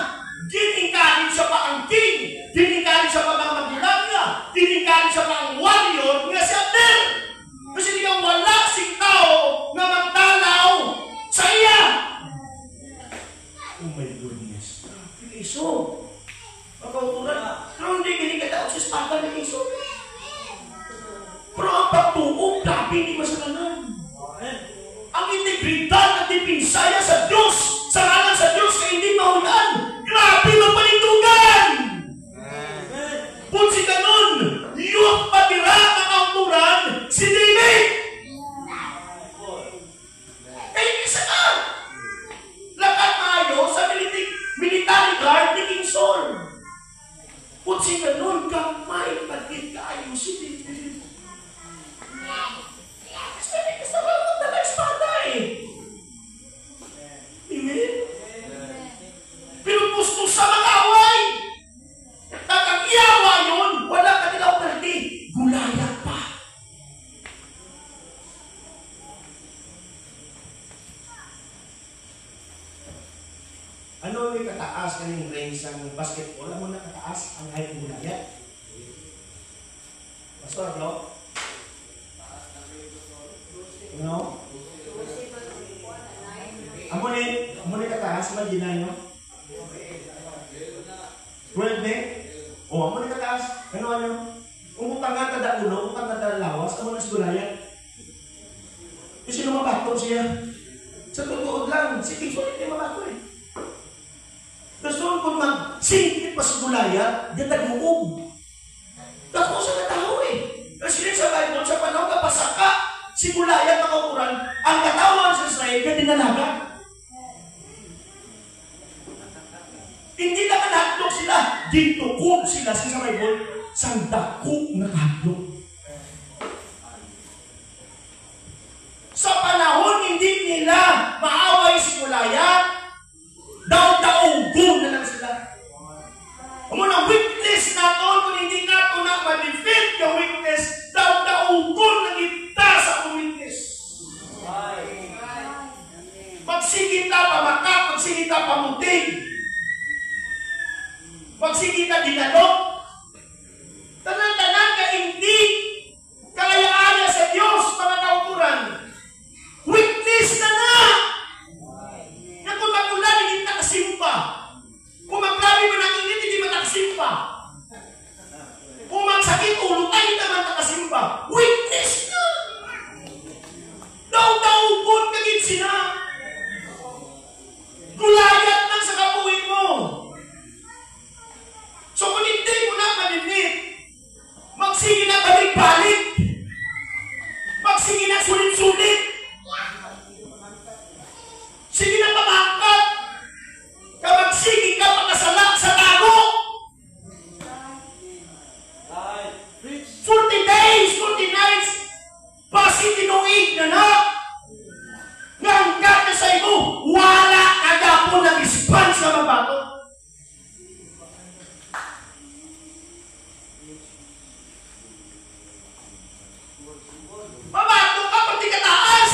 Diningkalin siya pa ang king. Diningkalin siya pa ang magulang niya. Diningkalin siya pa ang warrior nga si Abner. Kasi niya wala sing tao na magdalaw sa iya. Oh my goodness. Iso. Pagkauturan. Pero hindi ginikataot sa espada ni Iso. Pero ang pagtuong, grabe hindi masalanan. Ang integridad at dipinsaya sa Diyos, sa ngalan sa Diyos, kaya hindi mahulaan. Grabe mapalintugan! Punsi ka nun, yung patira ng auturan, si David! Kaya isa ka! Lakat maayo sa military guard ni King Saul. Punsi ka nun, kamay, patit kayo si David. Pero gusto sa mag-away. Takang iyawa yun, wala ka nila perdi. Goliath pa. Ano yung kataas kaning range ng basketball? Ano na kataas ang height ng Goliath? Pastor, no? No? Amo ni kataas, magina nyo? 12 ne? O, amo ni kataas. Ano? Umutang nga tada ulo, umutang nga tada lawas, amo na si Goliath. Kasi lumabato siya. Sa totoo lang, si King Saul hindi mabato eh. Gusto kung mag-singkit pa si Goliath, yan nag-uub. Dako sa katao eh. Kasi sa Bible, sa panahon kapasaka, si Goliath na kaukuran, ang katawan sa Israel, kaya dinalaga. Hindi na kanahadlok sila. Gintukod sila sa Bible, sang dako na kahadlok. Sa panahon, hindi nila maaway si Goliath, daw-daugon na lang sila. Muna witness natin, kung hindi natin na ma-defeat yung witness, daw-daugon na kita sa witness. Magsigit na pamakap, magsigit na pamutig. Magsigit na dinalok. Tanan-tanan ka hindi kaya sila. Gulayat lang sa kabuhin mo. So kung hindi mo na maninit, magsige na balik-balik. Magsige na sulit-sulit. Sige na pamangkat. Magsige ka pagkasalak sa tago. 40 days, 40 nights. Pasitinuig na na. Ngangkat na sa iyo, wala agapon ng response na mabato. Mabato ka pati kataas.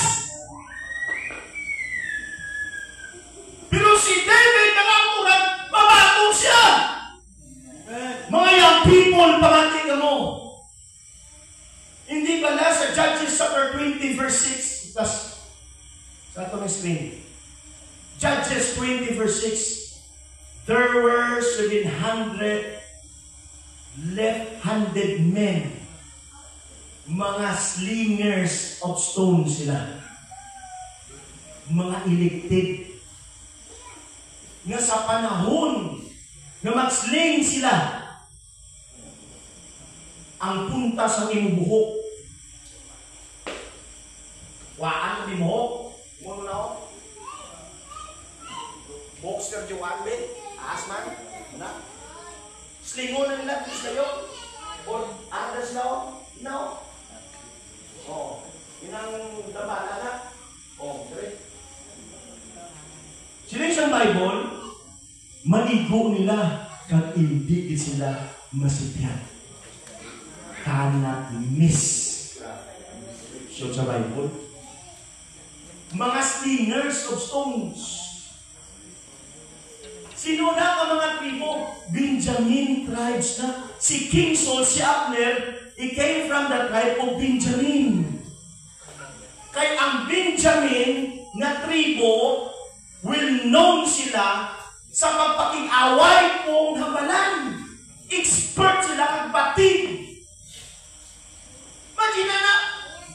Pero si David nakakuran, mabato siya. Mga young people, pamati mo. Hindi pala sa Judges chapter 20 verse 6 plus sa ito may screen. Judges 20 verse 6. There were 700 left-handed men. Mga slingers of stone sila. Mga elected. Nga sa panahon na mag-sling sila, ang punta sa imubuhok. Waan ang imubuhok. Muna na ako. Boxer Joan Ben. Asman. Na. Slingon na nila. Tis kayo. O andas na ako. Inaw. O. Inang damala na. O. Dire. Sila isang Bible, maligo nila kag hindi sila masipyan. Cannot miss. So sa Bible, mga slingers of stones. Sino na ang mga tribo? Benjamin tribes na. Si King Saul, si Abner, he came from the tribe of Benjamin. Kaya ang Benjamin na tribo, will known sila sa pagpakingaway pong habalan. Expert sila magbatid. Imagine na,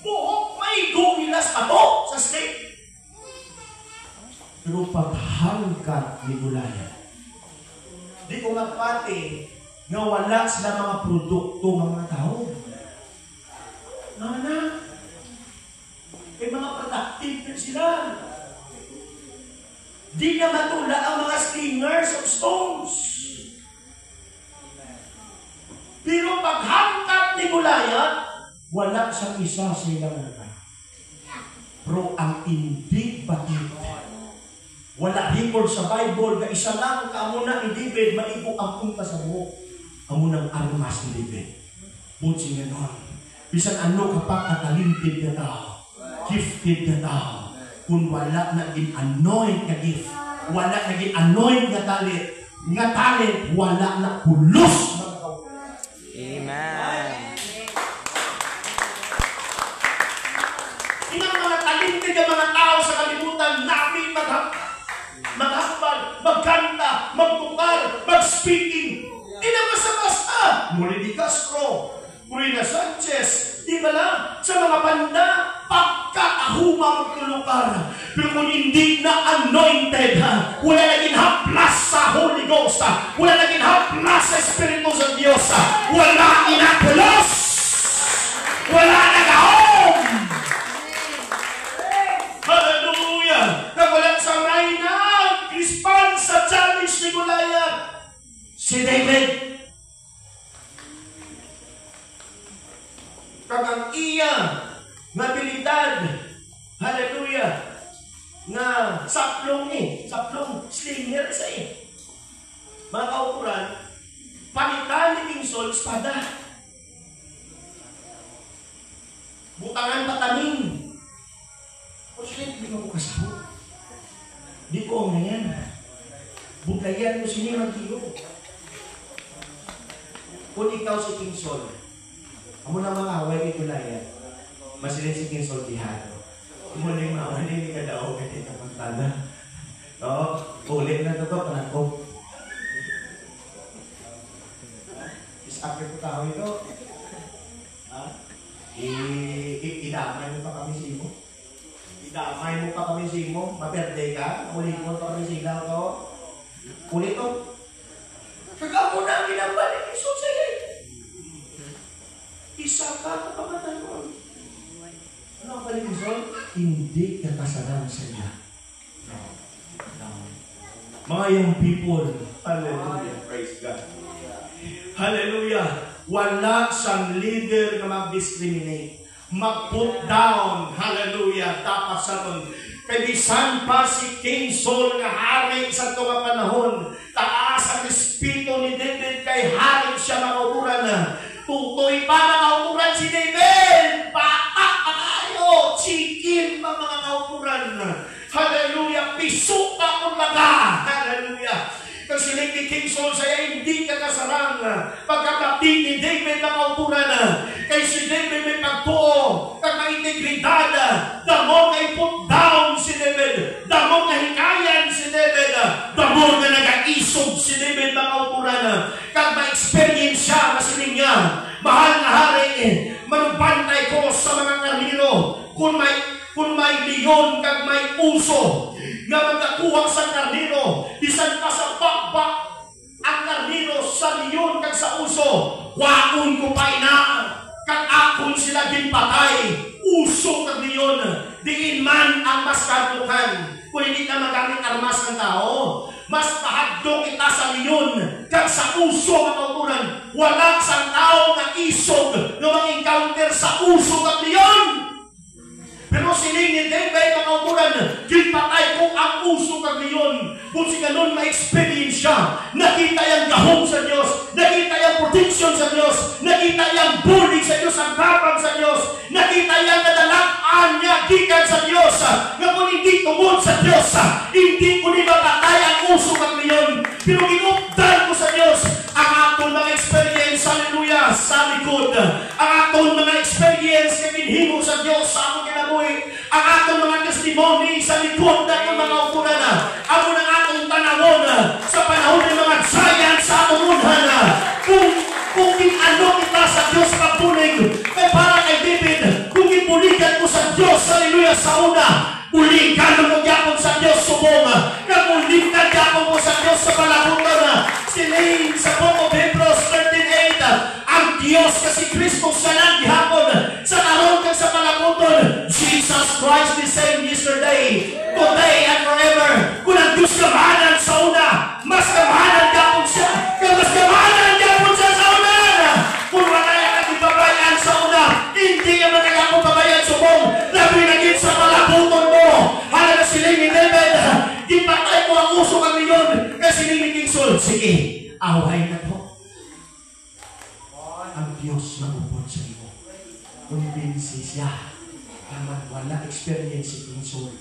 buhok, maigo nila sa ato, sa snake. Pero paghangkat ni Goliath, di ko magpati nga wala sila mga produkto ng mga tao. Nga. May mga productive na sila. Di na matula ang mga slingers of stones. Pero paghangkat ni Goliath, wala siyang isa sa ilang naman. Pero ang hindi batid, wala record sa Bible na isa lang kaamuna ni David, maigo ang punta sa buhok. Amunang armas ni David. Bunsi nga nun. Bisan ano kapag katalinted na tao, gifted na tao, kung wala naging anoint na gift, wala naging anoint na talent, wala na pulos. Amen. Inang mga talented na mga tao sa kalibutan namin maghambal, magkanta, magtukar, mag-speaking. Di na basta-basta. Muli di Castro, Corina Sanchez, di ba lang? Sa mga banda, pagkakahuma magtulukar. Pero kung hindi na anointed, wala naging haplas sa Holy Ghost, wala naging haplas sa Espiritu sa Diyos, wala inakulos, wala nag-ahom. Hallelujah! Nagulat sa Rayna, response sa challenge ni Goliath. Si David, kagang iya nga abilidad, hallelujah, nga saplong slinger sa mga kaukuran, panitan ni King Saul, espada, butangan pataning. O siya, hindi mo kasahod. Di ko ang ngayon. Bukayan mo sini mag-iyo. Kung ikaw si King Saul, amo na mga away ni Goliath, masilin si King Saul dihado. Amo na yung mga away ni Kadao, kaya kapagtala. No? Ulit na ito, panakop. Is-after ko tao ito. Idamay mo pa kami sa iyo. damay mo pa kami mo, maperde ka, ulit mo pa kami sigaw ko. Ulit to. Kagapo na ginabalik Isus sa iyo. Isa ka kapamatan mo. Ano ang balik Isus? Hindi ka kasalanan sa iya. Mga young people, hallelujah, praise God. Hallelujah. Wala siyang leader na mag-discriminate. Mag-put down. Hallelujah. Dapat sa ito. Kaya bisan pa si King Saul na hari sa ito nga panahon. Taas ang espiritu ni David kay hari siya makauturan na. Tutoy pa makauturan si David. Bata pa kayo. Chikin pa mga kauturan. Hallelujah. Piso pa kumbaga. Hallelujah. Kasi ni King Saul saya hindi ka kasarang pagkabati ni David na kauturan. Kay si David may pagtuo kag may integridad. Damo kay put down si David. Damo nga hikayan si David. Damo nga nag-isog si David na kauturan. Kag ma-experience siya kasi niya. Mahal na hari, manubantay ko sa mga karniro. Kung may leon kag may uso nga magkakuha sa karniro, bisan pa sa bakbak ang karniro sa leon kag sa uso, waon ko pa ina kag akon sila ginpatay. Uso kag leon, diin man ang mas kadlukan. Kung hindi na magamit armas ng tao, mas mahadlo kita sa leon kag sa uso nga kauturan. Wala sang tao nga isog nga mag-encounter sa uso kag leon. Pero siling ni David ang kauturan, ginpatay kung ang uso kag leon. Kung si ganun ma-experience siya, nakita yung gahong sa Diyos, nakita yung protection sa Diyos, nakita yung bulig sa Diyos, ang kapag sa Diyos, nakita yung nadalakaan niya, gikan sa Diyos, nga kung hindi tungod sa Diyos, hindi ko ni mapatay ang uso kag leon. Pero ginugdan ko sa Diyos, ang atong mga experience, hallelujah, sa likod, ang atong mga experience na ginhimo sa Diyos, sa among kinabuhi, ang atong mga testimony sa likod na itong mga ukuran, ang unang atong tanawon sa panahon ng mga giant sa atong unhan, kung ano kita sa Diyos kapunig, kaya para kay David, kung ipuligan ko sa Diyos, hallelujah, sa una, uligan mo gyapon sa Diyos subong, naguligan gyapon mo sa Diyos sa palabutan, siling sa Book of Hebrews 13:8, ang Diyos kasi Kristo sa naghapon, sa karon kag sa palabutan, Jesus Christ the same yesterday, today, and forever. Kung ang Diyos kamahanan sa una, mas kamahanan gyapon siya, mas kamahanan gyapon siya sa una. Kung wala yung ibabayan sa una, hindi ka magkakapong babayan subong, labi naging sa palabutan mo. Hala na siling ni David, di patay mo ang uso kang leon, kasi siling ni King Saul, sige, away na to. Ang Diyos nagupon sa iyo. Kumbinsi siya. Naman wala experience si King Saul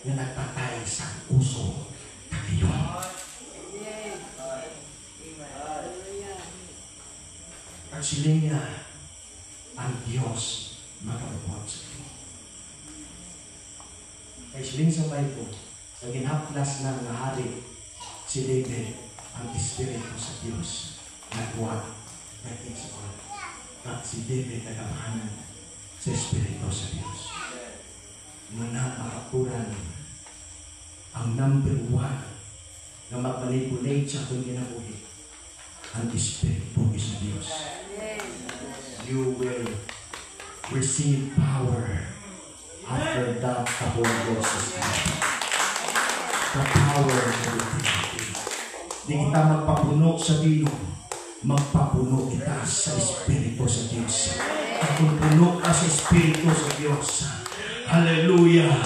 na nagpatay sa uso kang leon. At siling niya, ang Diyos magupon sa iyo. Kaya siling sa Bible, sa ginhaplas ng hari, si David, ang Espiritu sa Diyos, nagwa, nag-explore. At si David nagamahanan sa Espiritu sa Diyos. Muna makaturan ang number one na mag-manipulate sa kung ginabuhi, ang Espiritu sa Diyos. You will receive power after that the Holy Ghost is coming. The power of the Trinity. Di kita magpapuno sa Diyos, magpapuno kita sa Espiritu sa Diyos. At kung puno ka sa Espiritu sa Diyos, hallelujah,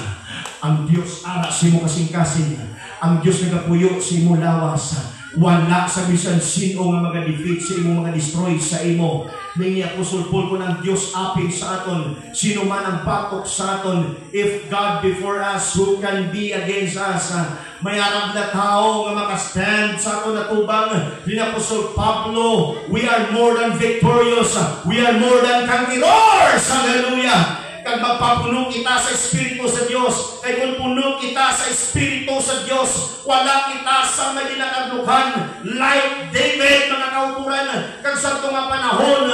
ang Diyos ara si mo kasing-kasing, ang Diyos nagapuyo si mo lawas, wala sa bisan sino nga mag-defeat sa imo, mga destroy sa imo. Ningi Apostol Paul ko ng Diyos aping sa aton, sino man ang patok sa aton. If God before us, who can be against us? May arang na tao nga makastand sa aton natubang. Ni Apostol Pablo, we are more than victorious, we are more than conquerors. Hallelujah. Kag magpapuno kita sa Espiritu sa Diyos, kay kung puno kita sa Espiritu sa Diyos, wala kita sa maginakadlukan. Like David, mga kauturan, kag sa itong panahon,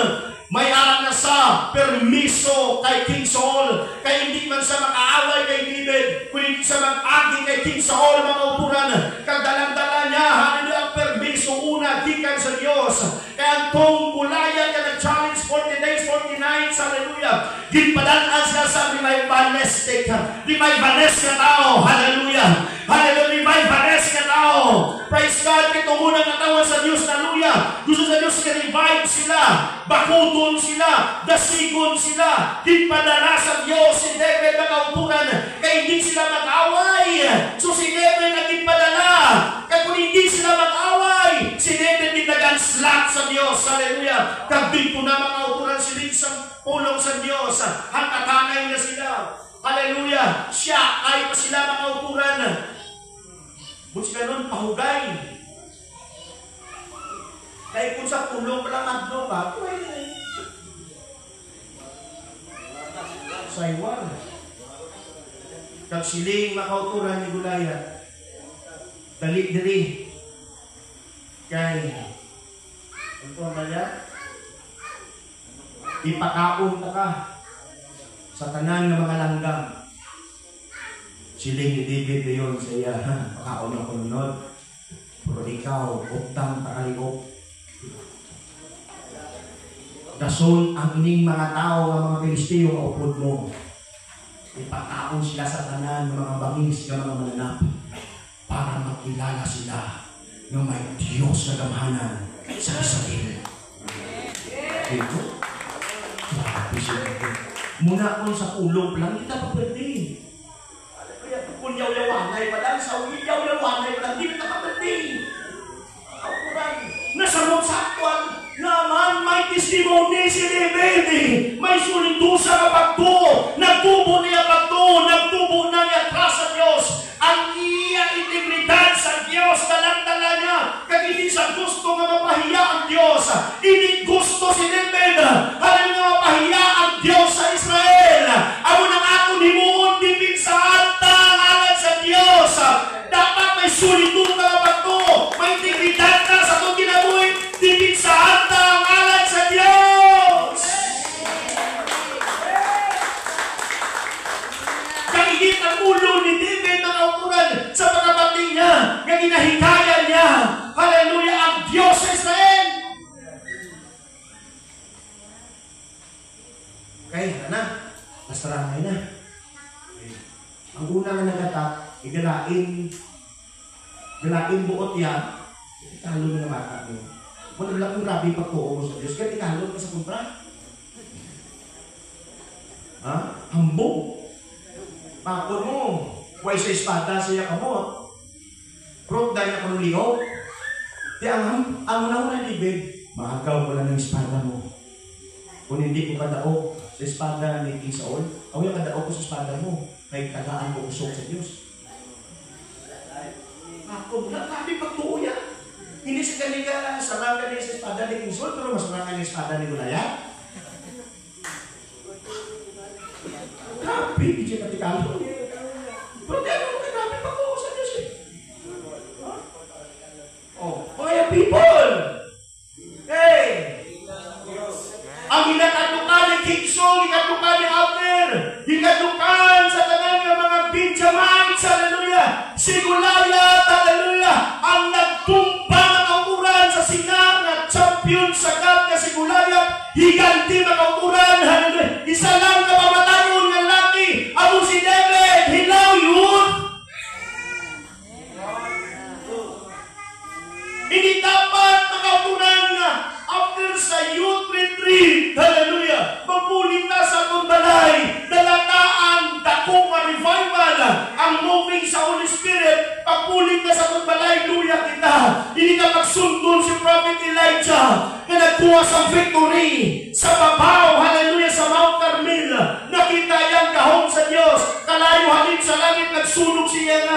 may alam na sa permiso kay King Saul. Kaya hindi man siya makaaway kay David, kundi siya mag-agi kay King Saul, mga uturan. Kagdalang-dala niya, hallelujah, ang permiso una, gikan sa Diyos. Kaya ang tong Goliath ka nag-challenge 40 days, 40 nights, hallelujah. Ginpadalaan siya sa revivalistic, revivalist ka tao, hallelujah. Hallelujah, revivalist ka tao. Praise God, ito unang katawan sa Diyos, hallelujah. Gusto sa Diyos ka-revive sila, bakuton sila, dasigon sila. Ginpadala sa Diyos si David na kauturan, kaya hindi sila mag-away. So si David na ginpadala, kaya kung hindi sila mag-away, si David nag-slack sa Diyos, hallelujah. Kabig po na mga kauturan sila sa pulong sa Diyos, hangkatanay na sila. Hallelujah! Siya ay pa sila mga kauturan. Kung sila nun, pahugay. Kaya kung sa pulong pala magno pa, pwede. Saywar. Kag siling mga kauturan ni Goliath, dali-diri. Kaya, ito ang kaya, ipakaon ka sa tanan ng mga langgam. Siling ni David na yun sa iya, pakaon ako nunod. Pero ikaw, uktang takaliop. Dason ang ining mga tao ng mga Pilisteo na upod mo. Ipakaon sila sa tanan ng mga bangis ng mga mananap para makilala sila ng may Diyos na gamhanan sa Israel. Ito? Grabe siya ito. Muna kung sa ulong lang, hindi na pa pwede. Kung yaw-yawanay pa lang, sa yaw-yawanay pa lang, hindi na pa pwede. Nasarot sa akwan, naman may testimony si David. May sulindusa na pagto, nagtubo niya pagto, nagtubo na niya tras sa Diyos. Ang iya integridad sa Diyos, dalang-dala niya. Kaya hindi sa gusto nga mapahiya ang Diyos. Hindi gusto si David, alam nga mapahiya ang Diyos sa Israel. Amo nang ako himuon dipin sa ata alat sa Diyos. Dapat may sulindo ka pagto, may integridad ka sa itong ginabuhin, dipin sa ata alat sa Diyos. Kahigit ang ulo ni David na kauturan sa pagkabating niya, na ginahikayan niya, hallelujah, ang Diyos sa Israel. Okay, na. Nasarangay na. Ang una nga nagatak, igalain buot yan, ikalo na bata mo. Kung lang kung grabe pagtuo mo sa Diyos, kaya ikalo ka sa kontra. Ha? Hambog. Pakon mo. Huwag sa espada siya kamot. Prog dahil na kanuliho. Di ang una-una ni David, maagaw mo lang ng espada mo. Kung hindi ko kadaog sa espada ni King Saul, ako yung kadaog ko sa espada mo. May tagaan ko usok sa Diyos. Ako, grabe pagtuo yan. Hindi sa kanila sarangan niya sa espada ni King Saul, pero masarangan niya sa espada ni Goliath. Grabe, hindi siya katikalo. Pero ano, grabe pagtuo sa Diyos eh. Oh, mga people! Hey! Ang hinakatukan ni King Saul, hinakatukan ni Abner, hinakatukan sa tanan ng mga Benjamites, hallelujah, si Goliath, hallelujah, ang nagtumpa ng kauturan sa sinang na champion sa God na si Goliath, higanti ng kauturan, hallelujah, isa lang na pamatayon ng laki, amo si David, hilaw yun. Hindi dapat ng kauturan na after sa youth retreat, hallelujah, mapulit na sa itong balay, dalata ang dakong revival, ang moving sa Holy Spirit, pagpulit na sa itong balay, luya kita. Hindi na magsundon si Prophet Elijah na nagkuha sa victory sa babaw, hallelujah, sa Mount Carmel. Nakita yung kahon sa Diyos, kalayo halin sa langit, nagsunog siya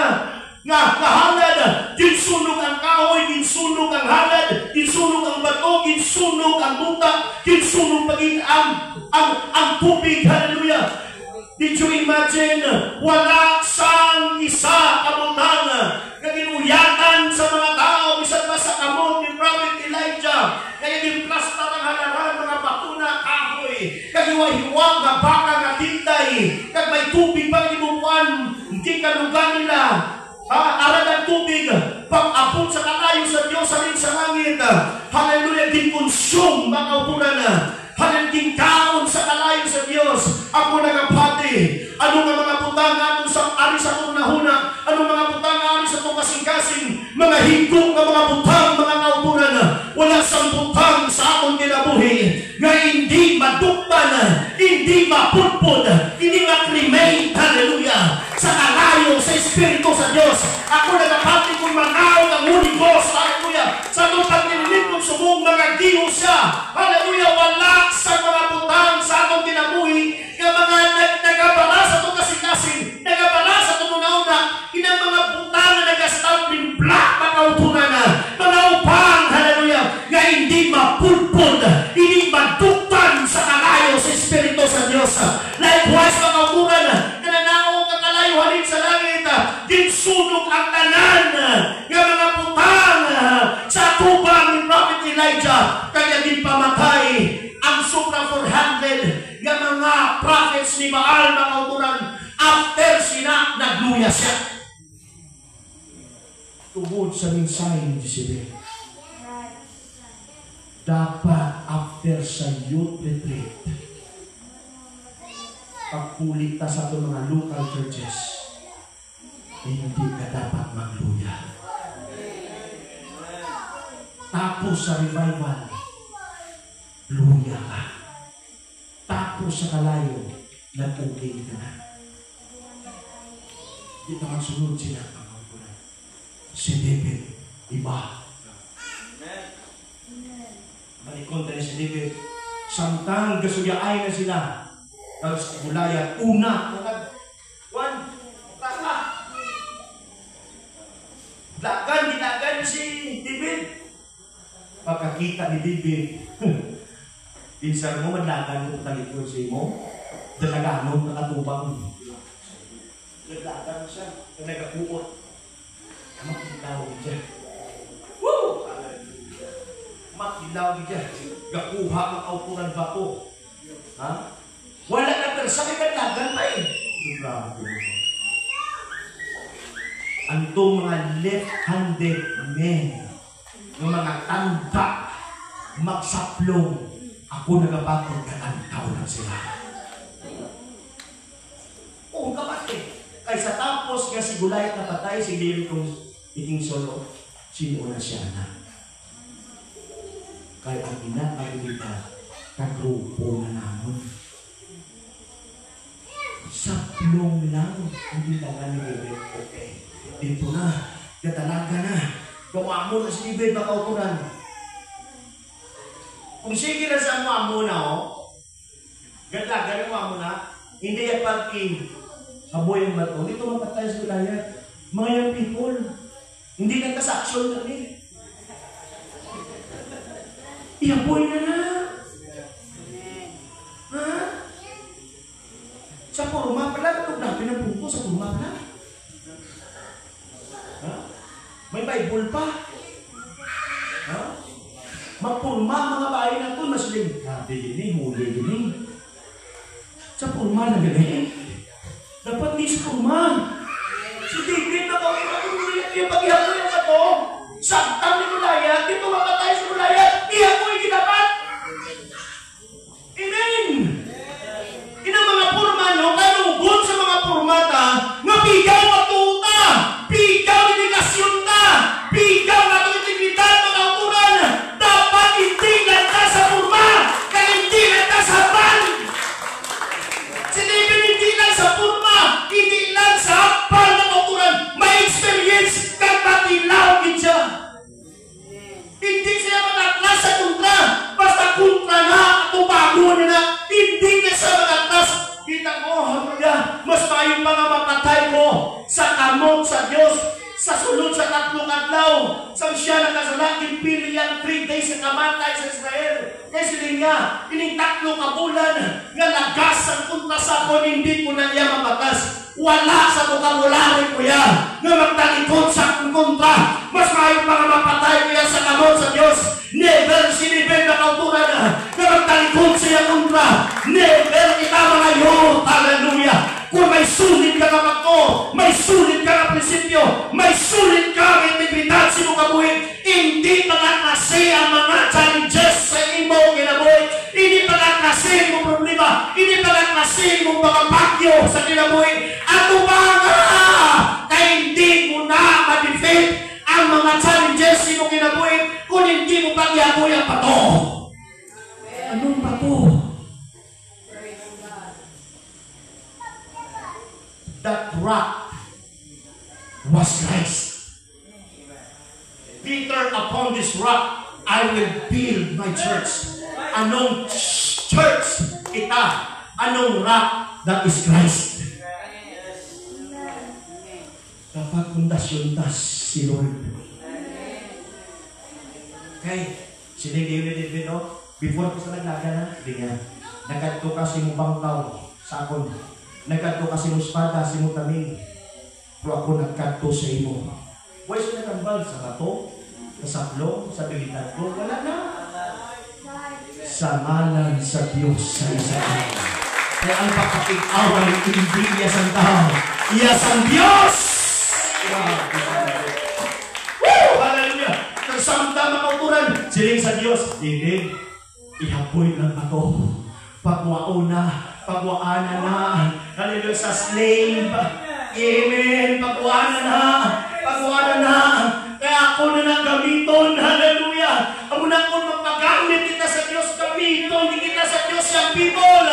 nga halad, ginsunog ang kahoy, ginsunog ang halad, ginsunog ang bato, ginsunog ang buta, ginsunog pagin ang tubig, hallelujah. Did you imagine, wala sang isa kamutang na ginuyatan sa mga tao, bisan pa sa kamot ni Prophet Elijah, kaya ginplasta ng halaran mga bato na kahoy, kaya hiwa-hiwa nga baka nga tinday, kag may tubig pang ibubuan, hindi kalugan nila. Arad ang tubig, pag-abot sa kalayo sa Diyos, alin sa langit. Hallelujah, din konsum, mga upunan. Hallelujah, din kaon sa kalayo sa Diyos. Ako nagapati. Ano nga mga putang ato sa ari sa itong nahuna? Ano mga putang ari sa itong kasing-kasing? Mga higong nga mga putang, mga kaupunan. Wala sang putang sa atong kinabuhi. Nga hindi madukpan, hindi mapudpod, hindi makrimate. Hallelujah. Sa kalayo, sa Espiritu sa Diyos. Ako nagapati kung manaw ng Holy Ghost. Hallelujah. Sa lupang nililit kong subong mga Diyos siya. Hallelujah. Wala sa mga putang sa atong kinabuhi. Nga mga nagabala sa itong kasing-kasing. Nagabala sa itong una-una. Inang mga putang na nag-establish black mga upunan na. Mga upang. Hallelujah. Nga hindi mapulpod. Hindi maduktan sa kalayo sa Espiritu sa Diyos. Likewise mga upunan na nananaong ang kalayo halin sa langit. Dinsunog ang tanan nga mga putang sa tubang ni Prophet Elijah. Kaya din pamatay ang supra 400 nga mga prophets ni Baal mga upunan after sina nagluya siya. Tungod sa mensahe ni Jezebel, dapat after sa youth retreat, pagpulit ta sa itong mga local churches, hindi ka dapat magluya. Tapos sa revival, luya ka. Tapos sa kalayo, nag-okay ka na. Di naman sunod sila, pangangkulan. Si David, iba. Malikon tayo si David. Samtang gasuyay na sila. Tapos Goliath, una. Lagan si David. Pagkakita ni David, insar mo, madlagan mo talikod sa imo, dalaganon na katubang. Naglagan siya, nagapuot. Makilaw niya. Woo! Makilaw niya. Gakuha ang kaupuran ba ko? Ha? Wala na persa, may kadlagan pa eh. Grabe. Antong mga left-handed men, ng mga tanda, magsaplong, ako nagapatong kalantaw na sila. Oo, kapatid. Kaysa tapos nga si Goliath napatay, si David kong iking solo, sino na siya na? Kaya ang inakagulita, kagrupo na namun. Saplong lang, hindi na nga ni David, okay. Dito na, katalaga na. Gawa mo na si David, makaupunan. Kung sige na sa mo na, ganda mo na, hindi yung pag-king, aboy ang bato, dito mapatay sa Goliath. Mga young people, hindi nang kasaksyon kami. Iaboy na na. Ha? Sa purma pala, kung natin ang punto sa purma pala. Ha? May Bible pa. Ha? Magpurma mga bahay na ito, mas din, huli din. Sa purma na gano'n. Dapat di sa purma. Si David na yung pag-ihapoy ang bato, saktan ni Goliath, dito mapatay si Goliath, ihapoy kinapat. Amen! Inang mga purma, no? Kanugon sa mga purmata, nga pigaw matuta, pigaw indikasyon ta, pigaw na integridad mga ukuran, dapat hindi lang ka sa purma, kaya hindi lang ka sa ban. Si David hindi lang sa purma, hindi lang sa ban ng ukuran, may experience kang matilaw siya. Hindi siya manatlas sa kontra, basta kontra na, tubago na, hindi niya sa manatlas. Kita ko, mas mayong mga mapatay ko sa kamot sa Diyos, sa sulod sa 3 adlaw, sa siya nakasalakit pilihan 3 days sa kamatay sa Israel. Kaya sila nga, ining 3 kabulan, nga nagasan kontra sa ako, hindi ko na niya mabatas. Wala sa vocabulary ko yan, nga magtalikod sa kontra. Mas mayong mga mapatay ko yan sa kamot sa Diyos. Never sinibig na kauturan na magtalikod siya kontra. Never mga bagyo sa kinabuhi. Ato ba nga? Kaya hindi mo na ma-defeat ang mga challenges sa iyong kinabuhi kung hindi mo pagyaboy ang bato. Anong bato? That rock was Christ. Peter, upon this rock, I will build my church. Anong church kita? Anong rock? That is Christ. Dapat pundasyon-das si Lord. Okay. Sila yung David, no? Before ko sa naglaga na, hindi nga. Nagkadto ka si mong bangtaw sa akon. Nagkadto ka si mong espada, si mong tamig. Pero ako nagkadto sa imo. Why siya nagambal sa bato? Sa saplo? Sa bilitad ko? Wala na. Sa ngalan sa Diyos sa isa. Kaya ang pagkakit-away, hindi iyasang tao. Iyasang Diyos! Woo! Hallelujah! Nagsamda mga uturan. Siling sa Diyos. David, ihapoy lang ako. Pagwao na. Pagwaanan na. Hallelujah! Sa slave. Amen. Pagwaanan na. Pagwaanan na. Kaya ako na nagamiton. Hallelujah! Amo na kung magpagamit kita sa Diyos gamiton. Hindi kita sa Diyos yung people.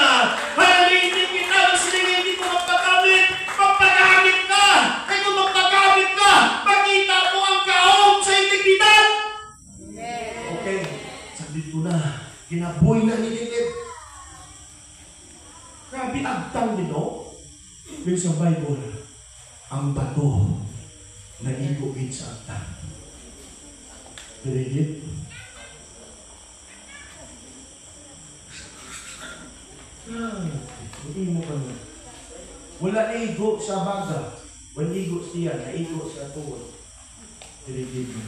Hallelujah! Hindi kita magsiling. Hindi ko magpagamit. Magpagamit ka. Kaya kung magpagamit ka, makita mo ang kaong sa integridad. Okay. Saglit ko na. Ginaboy na ni David. Grabe agtang nito. Yung sa Bible, ang bato na igugit sa agtang. Dirigit. Hindi mo pa na. Wala na igo sa baga. Wala igo siya, na igo sa tuwa. Dirigit mo.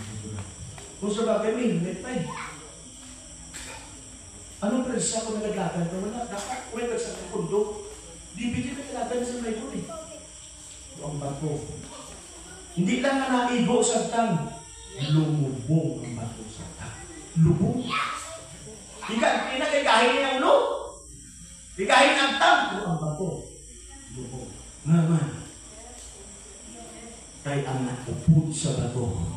Kung sa bagay, may time. Anong presya ko naglagan? Wala, wala sa kundo. Di bigyan na naglagan sa may kundi. Ang bato. Hindi lang na naigo sa tang. Lumubog ang bato sa tang. Lubog. Pinagagahin niya ulo. Igahin ang tang. Ang bato. Lubog. Naman. Kaya ang nakupod sa bato.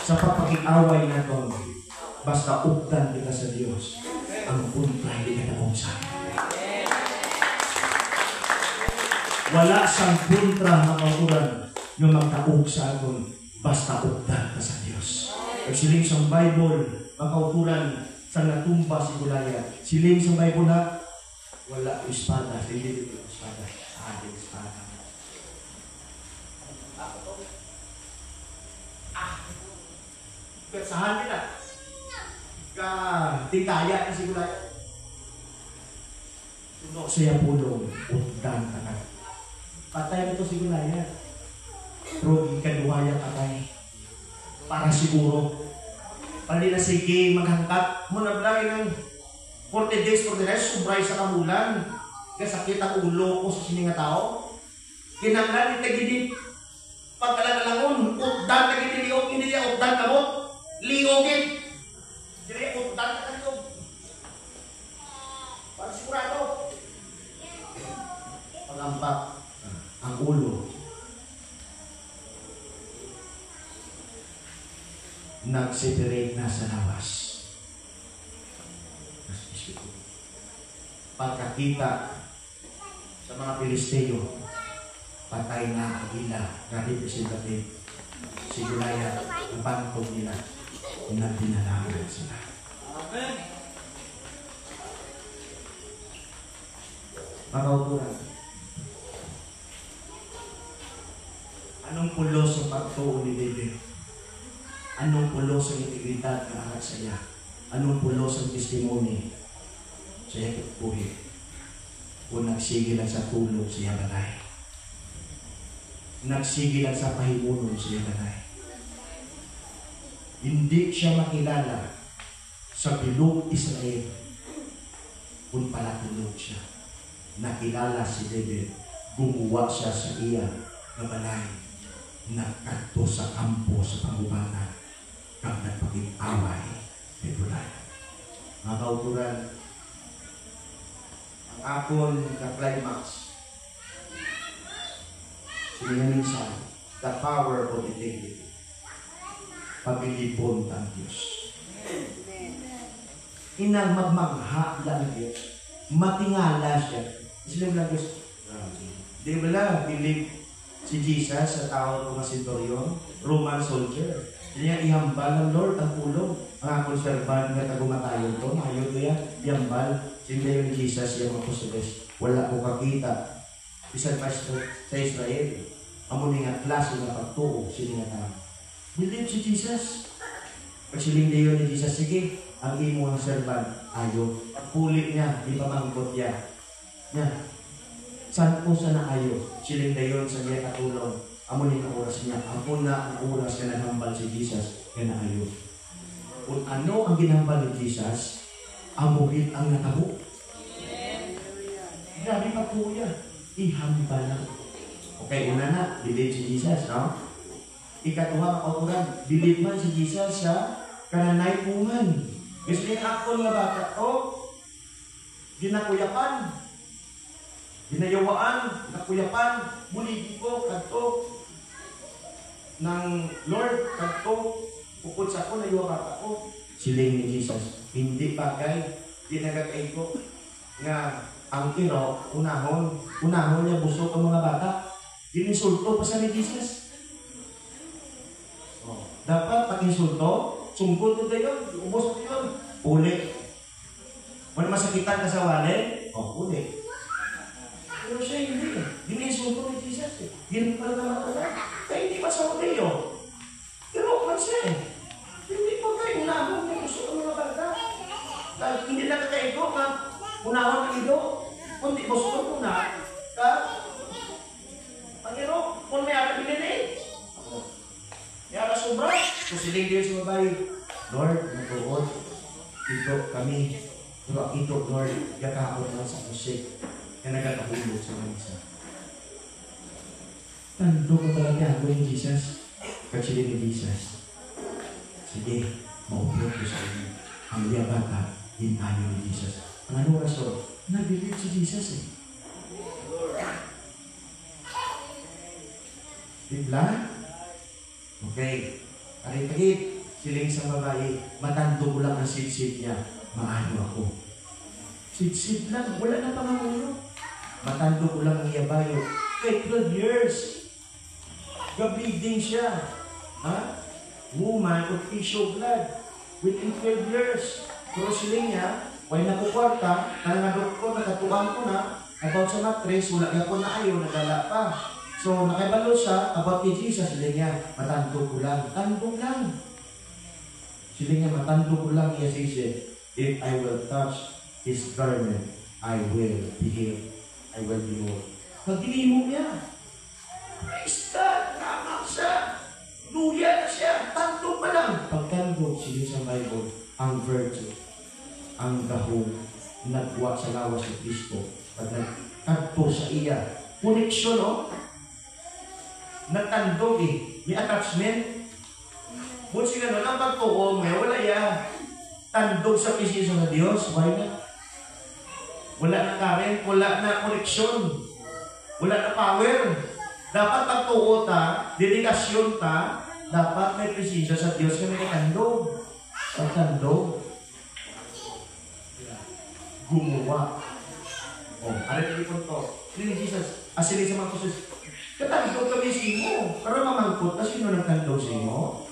Sa papakikaway na ito, basta updan kita sa Diyos, ang punta hindi ka na sa wala sang puntra na kauturan na magkaog sa aton, basta updan ka sa Diyos. At siling sa Bible, makauturan sa natumba si Goliath. Siling sa Bible na, wala espada, hindi dito espada, sa ating espada. Sahan nila. Tingkaya na si Goliath. Tunog siya pulong. Utdan ka na. Patay na ito si Goliath. Pero ikaduhaya patay. Para siguro. Pali na sige maghangkat. Muna blay ng 40 days, 40 days. Subray sa kamulan. Kasakit ang ulo ko sa sininga tao. Kinanglan ito gini. Pagkalalangon. Utdan na gini liog. Hindi niya utdan ka mo. Liogin. Jadi utdan ka liog. Para sigurado. Palampak ang ulo. Nag-separate na sa lawas. Pagkakita sa mga Pilisteo, patay na ang ila, representative. Si Goliath, ang bantog nila, na dinalaman sila. Amen. Makauturan. Anong pulos ang pagtuo ni David? Anong pulos ang integridad na anak sa iya? Anong pulos ang testimony sa iya kitbuhi? Kung nagsigil lang sa tulog siya balay. Nagsigil lang sa pahimunon siya balay. Hindi siya makilala sa bilog Israel kung palatulog siya. Nakilala si David, gumawa siya sa iya na balay, nagkadto sa kampo sa pangubatan kang nagpaging away kay Goliath. mga kauturan, ang akon ka-climax, sinayanin sa the power of integrity. Pabilibon ang Diyos. Inang magmangha lang Diyos. Matingala siya. Sila lang Diyos. Di ba lang, believe si Jesus sa tao ng senturyon, Roman soldier. Kaya ihambal ng Lord ang pulong. Ang akong serban nga tagumatayon to. Ayaw to yan. Ihambal. Sila yung Jesus, yung apostoles. Wala ko kakita. Isang pastor sa Israel. Amo nga klase nga pagtuo. Sila nga tao. Believe si Jesus. Pag siling dayo ni Jesus, sige, ang imo ang serban, ayo. Pagpuli niya, di pa mangkot niya. Saan po sa na ayo? Siling dayo sa niya katulong. Amo ni ang oras niya. Amo na ang oras ka naghambal si Jesus, kaya na ayo. Kung ano ang ginambal ni Jesus, amuhin ang natabo. Grabe pa po yan. Ihambal lang. Okay, una na, believe si Jesus, no? Ikatuha, kauturan, believe man si Jesus sa kananay pungan. Kasi yung akon nga bata to, ginakuyapan, ginayawaan, nakuyapan, buligi ko, kadto, ng Lord, kadto, pukod sa ko, nayawa bata ko. Siling ni Jesus, hindi bagay, ginagakay ko, nga ang iro, unahon niya busok ang mga bata, ginisulto pa sa ni Jesus. Dapat pag-insulto, sungkol ko tayo, ubos ko yun, uli. Kung masakitan ka sa wali, uli. Pero siya hindi. Gini-insulto ni Jesus. Gini pala naman ko na. Kaya hindi masawa tayo. Pero man siya eh. Hindi po kayo unahon yung gusto ng mga bata. Dahil hindi na kakaigo ka, unahon ng ido. Kundi gusto ko na, Panginoon, kung may ara binili. Yara sobra. So siling Diyos sa babae, Lord, natuod, ito kami. Pero ang ito, Lord, yakapot lang sa musik na nagkakahulog sa mga isa. Tando ko talaga ako yung Jesus. Katsiling ni Jesus. Sige, maupilot ko sa inyo. Ang yabata, inayo ni Jesus. Ang ano rason? Nabilib si Jesus eh. Bigla? Okay. Arit-arit, siling sa babae, matando ko lang ang sit-sit niya. Maano ako. Sit-sit lang, wala na pangangulo. Matando ko lang ang yabayo. Kay 12 years. Gableeding siya. Ha? Woman of issue of blood. Within 12 years. Pero siling niya, wala na ko kwarta, nanangadok ko, nakatuan ko na, about sa matres, wala ka po na ayaw, nagala pa. So, nakibalo siya about kay Jesus. Sila niya, matando ko lang. Tando lang. Sila niya, matando ko lang. Yes, he said, if I will touch His garment, I will be healed. I will be whole. Pag-tinimo niya, praise God, tama siya. Luya na siya. Tando pa lang. Pagtando, sila sa Bible, ang virtue, ang gahong, nagwa sa lawas ni Kristo. Pag nagtagto sa iya. Connection, no? Nagtandog eh. May attachment. Kung sila nun, ang pagtuo, may wala yan. Tandog sa presensya ng Diyos. Why na? Wala na current, wala na connection. Wala na power. Dapat pagtuo ta, dedikasyon ta, dapat may presensya sa Diyos kami tandog. Pagtandog, gumawa. Ano yung ipon to? Sino ni Jesus? Asilin sa mga pusos. Katandog kami sa imo. Pero mamangkot na sino nagtandog sa imo?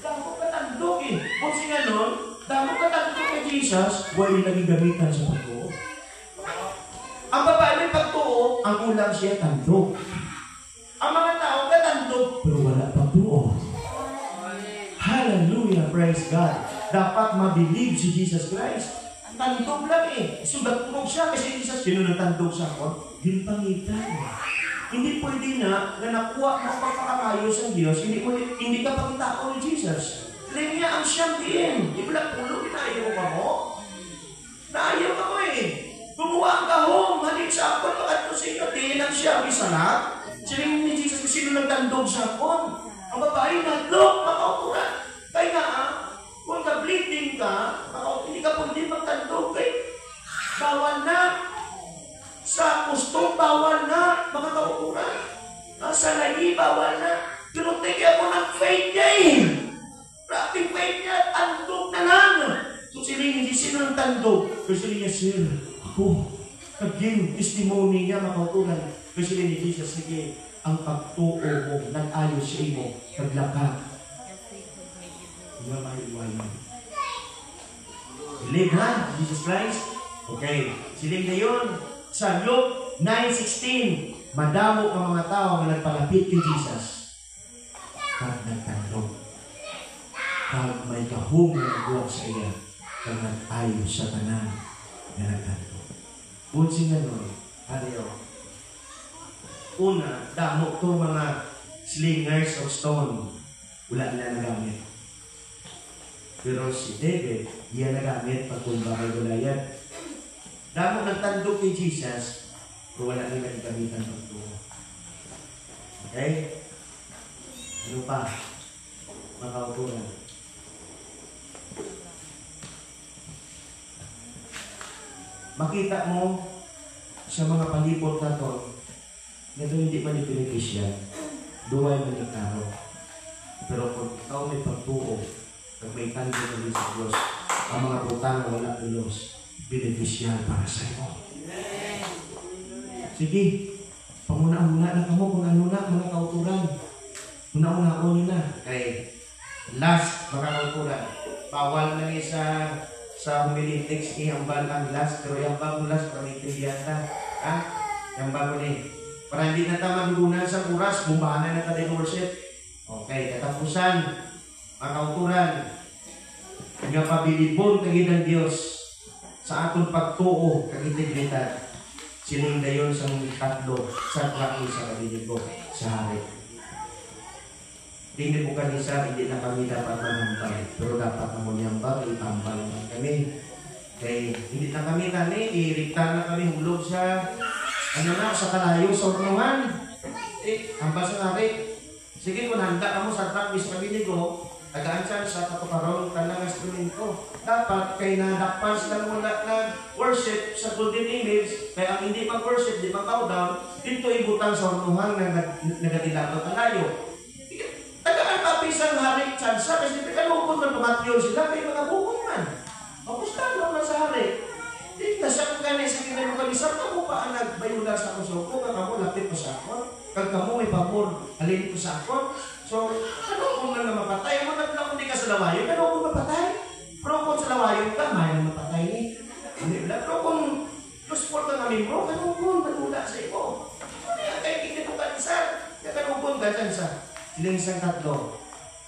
Damo katandog eh. Kung sino nun, damo katandog kay Jesus, wala naging gamitan sa pagtuo. Ang babae may pagtuo, ang ulang siya tandog. Ang mga tao katandog, pero wala pagtuo. Hallelujah, praise God. Dapat mabilib si Jesus Christ. Tandog lang eh. Sugat mo siya kasi Jesus, sino nagtandog sa ako? Ginpangitan. Hindi pwede na nakuha mo pagpakamayos ng Diyos, hindi ka pagkitao ni Jesus. Dahil niya ang siyang diin. Di ba lang pulo, inaayaw ka mo? Naayaw ka mo eh. Gumawa ang kahong, halip sa akon, pagkat sa inyo, diin ang siya, misanat. Siling ni Jesus, sino nagtandog sa akon? Ang babae, nadlok, makaupuran. Kaya nga, kung ka-bleeding ka, bawal na. Sa gusto, bawal na, mga kaukuran. Sa lahi, bawal na. Pero tingin mo ng faith niya eh. Grabe faith niya, tandog na lang. So silingin, hindi sino ng tandog. Pero silingin niya, sir, ako, nag-give testimony niya, mga kaukuran. Pero silingin ni Jesus, sige, ang pagtuo mo, nag-ayos sa imo, naglakad. Hindi na maiiwanan. Siling ha, Jesus Christ. Okay, siling na yun. Sa Luke 9:16, madamo ang mga tao na nagpalapit kay Jesus. Kag nagtanong, kag may kahong na nagbuwag sa iya, kag nag-ayo sa tanan na nagtanong. Bunsin na nun, haliyo. Una, damo to mga slingers of stone. Wala na nagamit. Pero si David, iya nagamit pagkulba kay Goliath. Damo nagtandog kay Jesus, pero wala nang nagkamitan pagtuo. Okay? Ano pa? Mga kauturan. Makita mo sa mga palibot na to, na ito hindi man ipinipisyan, duway man iklaro. Pero kung ikaw may pagtuo, kung may tandog na rin sa Diyos, ang mga butang na wala ng Diyos, beneficial para sa iyo. Sige, panguna-una na kamo kung ano na mga kauturan. Una-una ko na. Okay. Last, mga kauturan. Bawal na sa homiletics ang balang last, pero yung bago last, pamitindihan na. Ha? Yung bago ni. Para hindi na tayo magugunan sa oras, bumahan na tayo worship. Okay, katapusan, mga kauturan. Nga pabilibon kagid ng Diyos sa atong pagtuo kag integridad. Sining dayon sa tatlo sa klase sa kabilibo sa hari. Hindi po kanisa, hindi na kami dapat manambal. Pero dapat naman niyambal, itambal naman kami. Kaya hindi na kami iriktan na kami hulog sa sa kalayo, sa urungan. Hambal sa hari. Sige, kung handa ka mo sa track sa kabilibo, tagaan sa katukaroon ka ng instrumento. Dapat kay nadakpan sila muna na worship sa golden image, kaya ang hindi mag-worship, di mag-bow down, dito ibutang sa urungan na nagadilato ang layo. Tagaan kapisang hari tsansa, kasi tagalukon man tumatyo sila, may mga bukong man. Mapustalo man sa hari. Di na siya kung ganit sa kinalukalisar, kamo pa ang nagbayular sa kusuko, kamo lapit mo sa akon, kag kamo may pabor, halin ko sa akon. So, ano kung na mapatay? Ano na kung di ka sa lawayo? Ano kung mapatay? Pero kung sa lawayo ka, may na mapatay ni. Pero kung Diyos ka namin bro, ano kung nagula sa iyo? Ano yan? Kaya kikito ka isa. Kaya kung ka dyan sa silang isang tatlo.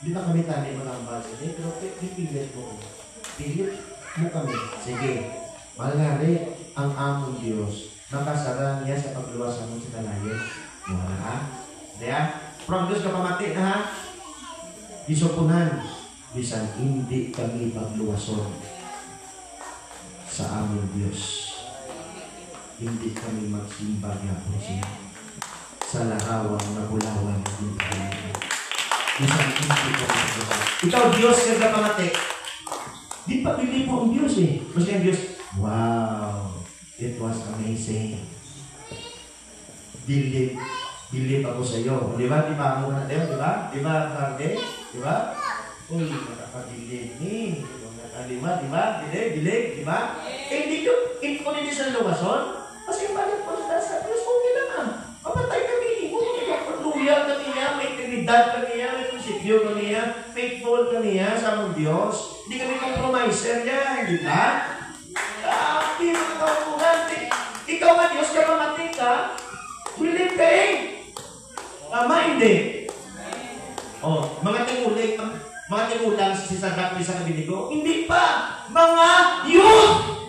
Hindi na kami tani manambal sa iyo. Pero pipilit mo. Pilit mo kami. Sige. Malari ang among Diyos. Nakasara niya sa pagluwas mo sa kalayo. Wala ha? Kaya, from Diyos ka pamati na ha? Isupunan. Bisan hindi kami pagluwason sa aming Diyos. Hindi kami magsimba niya po siya sa larawang na bulawan ng Panginoon. Bisan hindi kami pagluwason. Ikaw Diyos ka pamati. Di pa bili po ang Diyos eh. Mas ang Diyos, wow, it was amazing. Believe ako sa iyo. Di ba? Di ba ako na tayo? Di ba? Di ba, Carde? Di ba? Uy, nakakabilib ni. Di ba? Di ba? Bilig? Di ba? Eh, hindi ko hindi sa luwason. Kasi balik po sa Diyos, okay naman. Mapatay kami. Hindi ka patluya kaniya, may integridad kaniya, may prinsipyo kaniya, faithful kaniya sa among Diyos. Hindi kami compromiser niya. Hindi ba? Hindi mga kautuhan. Ikaw nga Diyos, ka mamati ka. Believe ka eh. Tama, hindi. Oh, mga tingulang si Sadak sa kabiligo, hindi pa. Mga youth.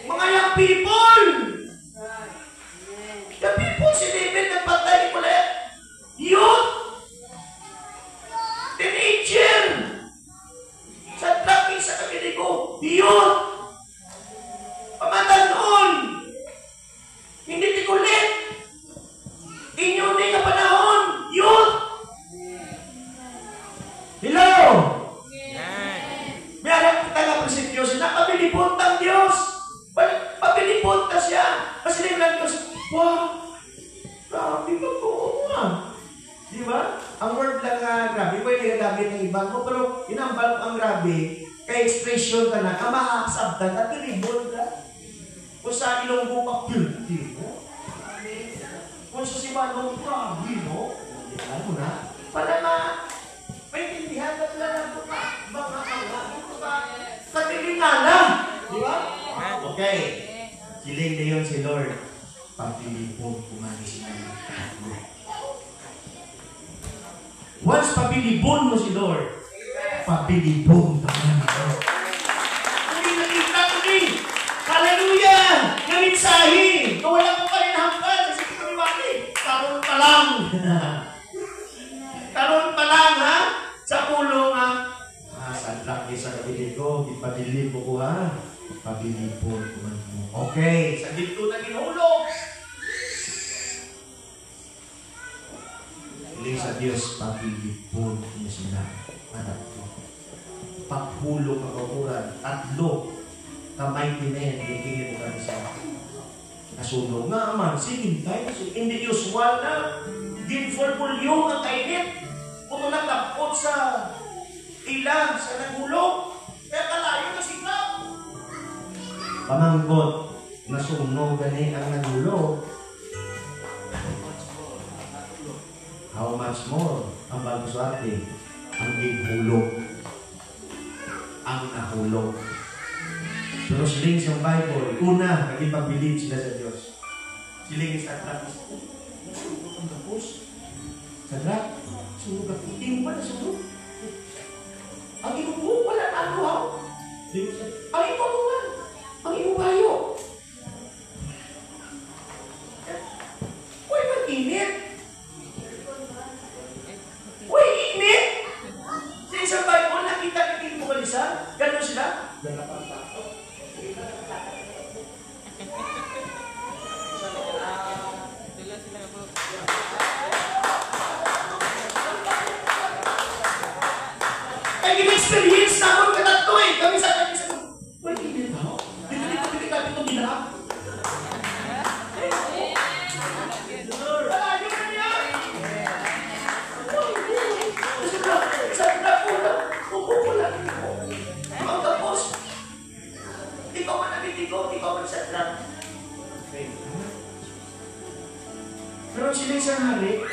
Mga young people. The people si David nagpatay ulit. Youth. Teenager. Sadak sa kabiligo, youth. Pamatanon. Hindi tikulit. Inyo na yung panahon. Youth. Hello. May alam ko tayo prinsipyo. Nakabilibot ang Diyos. may gagamit ng ibang mo, pero inambal ang grabe, kay expression ka na, ang makakasabtan at pilibol ka. Kung sa Ilonggo pa, pilti mo. Kung sa Simanong, grabe, no? Alam mo na, para maintindihan ka lang ito ka, mga ito ka, katilingalan. Di ba? Okay. Siling na yun si Lord. Pagpilipon, kumanis na ng tatlo. Once pabilibon mo si Lord, pabilibon ka na ni Lord. Hindi nakita ko din. Hallelujah! Ngamitsahin! Kung wala ko pa rin hanggan, kasi ko niwali. Karoon pa lang. Karoon pa lang, ha? Sa kulong, ha? Sadlak niya sa kapitid ko, ipabilib ko, ha? Pabilibon ko man mo. Okay, sa dito na ginulong. Hiling sa Diyos, pabilibon niya sila. Anak ko. Paghulog ang kakuran. Tatlo. Kamay tinen. Hindi mo kami sa nasunog. Nga man, sige tayo. Hindi usual na. Ginfulpulyo ang kainit. Kung nakapot sa ilang, sa nagulong. Kaya kalayo na sigla. Pamanggot. Nasunog gani ang nagulong. How much more ang bago sa atin ang ihulog, ang nahulog. Pero siling sa Bible, una, nagipabilib sila sa Diyos. Siling sa Trapis. Nasunog ang tapos. Sa Trap, sunog ang puting pa na sunog. Ang inupo, wala na ang luhaw. Ang inupungan, ang inubayo. Uy, mag-init. Uy, init! Sa isang Bible, nakita natin mo kalisa? Gano'n sila? Ganapang tao. Ay, in-experience na ako katatlo eh. Kami sa uy, init ako. Hindi kami itong ginahap. Pero sila isang hari,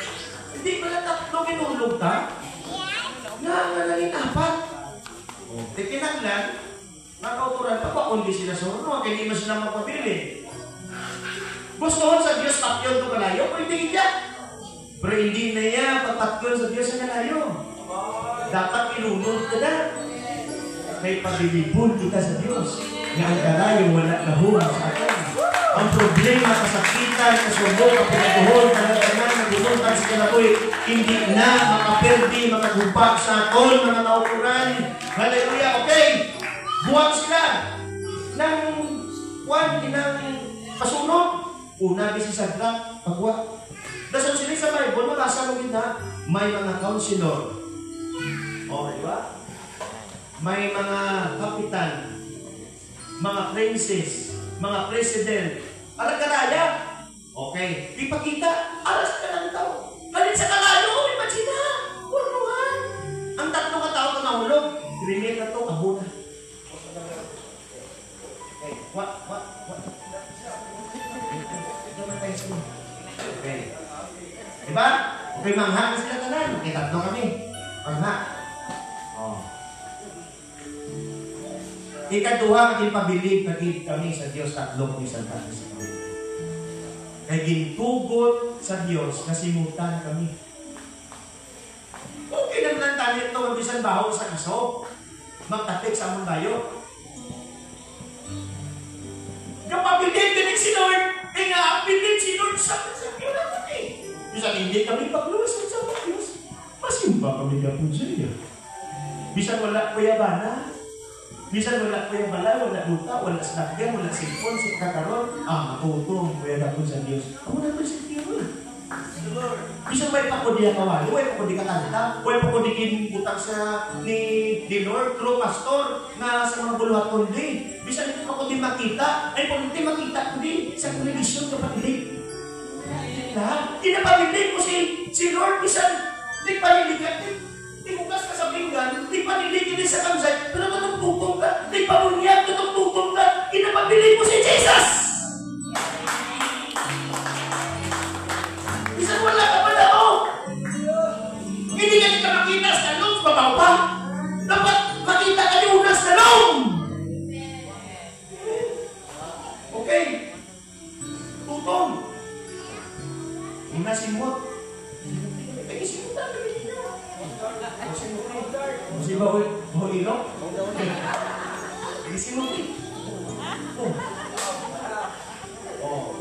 hindi pala tatlo kinulog ka? Nangangalanin apat. Tikinaglan, nakauturan pa ba kundi sila sa uno, kaya hindi mo sila mapabili. Gusto sa Diyos tatyon ito kalayo, pwede hindi. Pero hindi na yan, patatyon sa Diyos ang kalayo. Dapat ilunod ka na. May pabilibon kita sa Diyos. Nga ang kalayo wala na hula sa akin. Ang problema, kasakitan, kasubok, kapinaguhon, kanaganan, nagulungan sa kalaboy, hindi na makaperdi, makagumpak sa aton, mga naukuran. Hallelujah, okay? Buwag sila ng pasunod. Una, bisi sadrak, pagwa. Dasal sila sa Bible, makasa mo kita, may mga counselor. O, di ba? May mga kapitan, mga princess, mga president, alag-araya. Okay, ipakita, alas ka lang tao. Halin sa kalayo, imagine na, punuhan. Ang tatlo ka tao na nahulog, grenade na to, abuna. Okay, what? Okay. Diba? Okay, mangha na sila tanan. Okay, tatlo kami. Mangha. Oh. Ikaduha, aking pabilib, naging kami sa Diyos, tatlo kami sa tatlo sa kami. Kaya gintugot sa Diyos, kasimutan kami. Okay naman ang talit ito, mabisan bahaw sa kaso. Magtatik sa among bayo. Kapabilib din si Lord, eh nga, abilib si Lord sa pila kami. Bisan hindi kami pagluwas sa Diyos. Masimba kami kapun sa iya. Bisan wala kuya bana. Bisan wala kuya bala, wala luta, wala snapgan, wala sipon, sa kakaroon. Matutong kuya kapun sa Diyos. Ako na po sa Diyos. Bisan may pa ko diya kawali, may pa ko di kakanta, may pa ko di kinbutang sa ni Lord, true pastor, na sa mga buluhat ko di. Bisan ito pa ko di makita, ay kung di makita ko di, sa television kapatid. Lahat, kinapabilig ko si Lord, bisan di paliligat, di bukas trabaho pa. Dapat makita ka ni unas na noon. Okay. Tutong. Una simot. Ay, simot na. Kasi ba ho ilo? Ay, simot eh.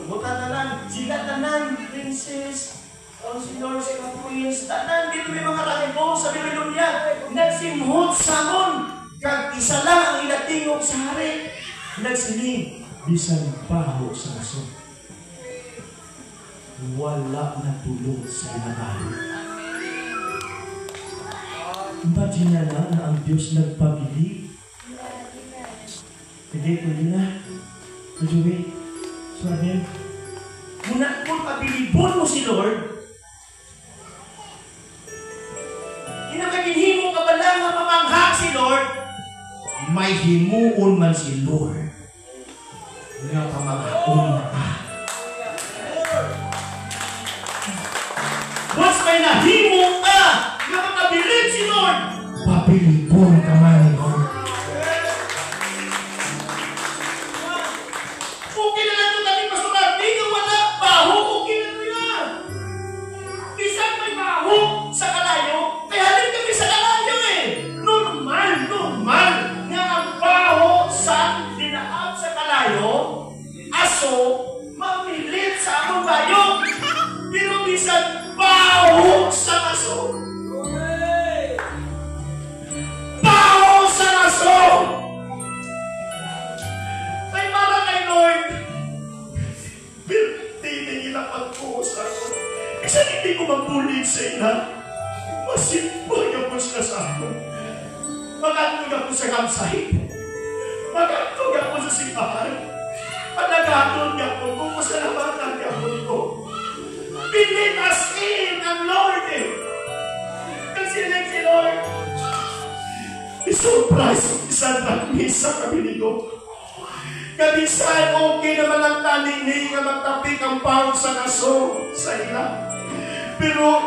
Buta tanan, sila tanan, princess, councilor, sila queens, tanan, dito may mga raibo sa Babylonia, nagsimhot samon, kag isa lang ang ilatingog sa hari, nagsiling, bisan baho sa naso. Wala na tulong sa inabalo. Imagine na lang na ang Diyos nagpabili. Hindi, pwede na. Pwede, sabi, muna kung pabilibon mo si Lord, inakaginhimo ka ba lang na mamangha si Lord, may himuon man si Lord. Nga pamanghaon na ka. Mas may nahimo ka na makabilib si Lord, pabilibon ka man ni Lord. Okay na lang ito tabi, Pastor Marty, na wala baho, okay na ito yan. Bisan may baho sa kalayo, kaya halin kami sa kalayo eh. Normal nga ang baho sa dinaab sa kalayo, aso, mamilit sa among bayo. Pero bisan baho sa aso. Baho sa aso! Isa hindi ko magbulit sa ina. Masipag ako sila sa ako. Magantog ako sa campsite. Magantog ako sa simbahan. Panagatod niya ako kung masalamatan niya ako nito. Pinitas in ang Lord eh. Kasi like si Lord, isurprise ang isang nagmisa kami nito. Kabisan, okay naman ang taning nga magtapik ang pawag sa naso sa ila. Pero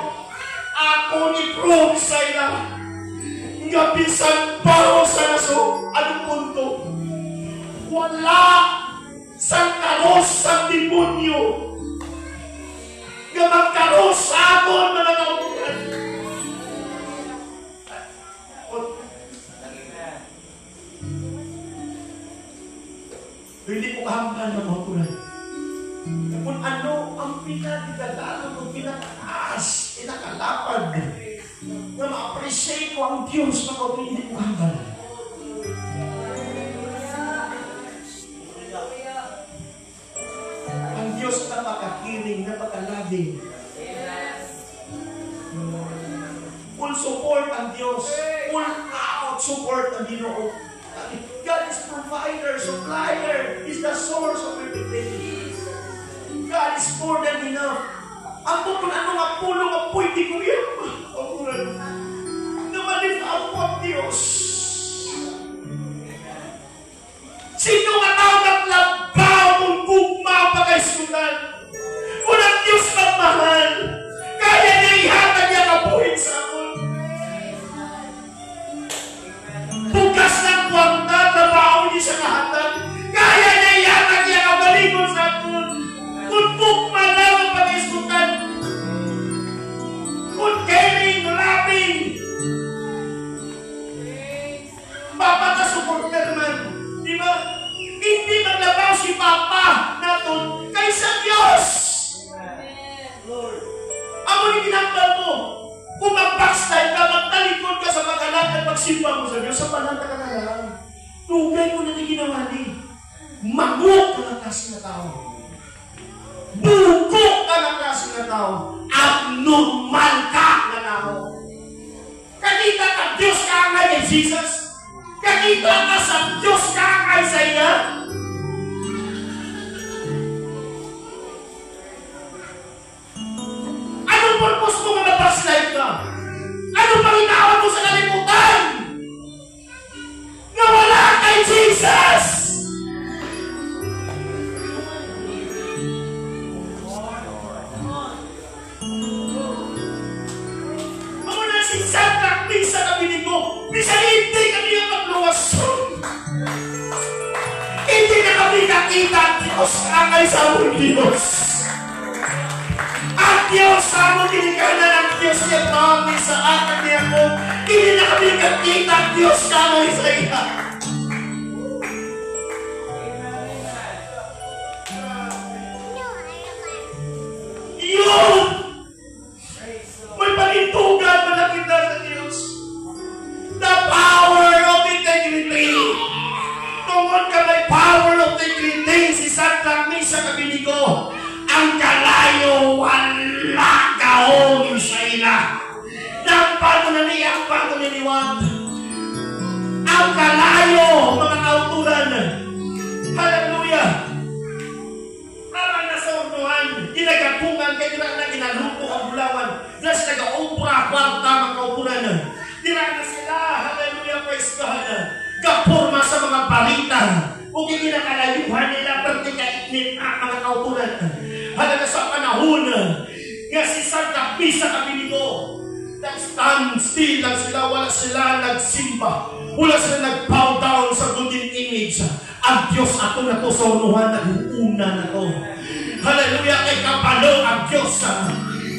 ako ni-prove sa ila. Kabisan pawag sa naso, anong punto? Wala sang karos sang demonyo. Nga magkaros sa aton mga kautugan. Hindi ko kahampan ng mga kulay. Kung ano ang pinagdadalo, kung pinakataas, pinakalapad, na ma-appreciate ko ang Diyos na kung hindi ko kahampan. Ang Diyos na napakakiling, napakalabing. Full support ang Diyos. Full out support ang Ginoo. God is provider, supplier. He's the source of everything. God is more than enough. Ang kung ano nga pulo nga pwede ko yan. Na malif ako ang Diyos. Sino nga tao naglabaw kung gugma pa kay sunan? Kung ang Diyos magmahal, kaya niya ihatag niya kabuhin sa akin. Bukas ng kwanta, trabaho niya sa kahatag. Kaya niya ihatag niya kabalikon sa akin. Kung gugma lang ang pag-isutan. Kung caring, loving. Papakasuporter man. Di ba? Hindi maglabaw si Papa natin kaysa Diyos. Lord. Ako ni ginambal mo. Kung mag-backslide ka, magtalikod ka sa pag-anak at magsimba mo sa Diyos, sa pananta ka na lang. Tugay ko na ginawa ni. Maguk ka ng klase na tao. Bugok ka ng klase na tao. Abnormal ka na tao. Kakita ka Diyos ka angay kay Jesus. Kakita ka sa Diyos ka angay sa iya. Anong purpose mo nga na-backslide ka? Anong panginawan mo sa kalimutan? Na wala kay Jesus! Ako na si Santa Cruz sa kami ko, bisan hindi kami ang magluwason. Hindi na kami nakita ang Diyos angay sa among Diyos. Ang Diyos sa among dinikanan ang Diyos niya kami sa akin niya ko. Hindi na kami nakita ang Diyos angay sa iya. Yun! May panintugan mo na kita sa Diyos. The power of integrity. Tungkol ka may power of integrity, si Santa Misa Kabinigo, ang kalayo wala kaon sa ila. Nampano na niya, ang pano niliwag. Ang kalayo, mga kauturan. Hallelujah! Ginagapungan kay dira na ginalupo ang bulawan. Dira sila nag-obra kwarta mga kauturan. Dira na sila, hallelujah, praise God. Kaporma sa mga balita. O ginakalayuhan nila perti kainit ang mga kauturan. Halaga sa panahon nga si Santa Misa Kabinigo, nag-stand still lang sila, wala sila nagsimba. Wala sila nag-bow down sa golden image. Ang Diyos ato na to sa unuhan, nag-uuna na to. Hallelujah, kay kapalo ang Diyos.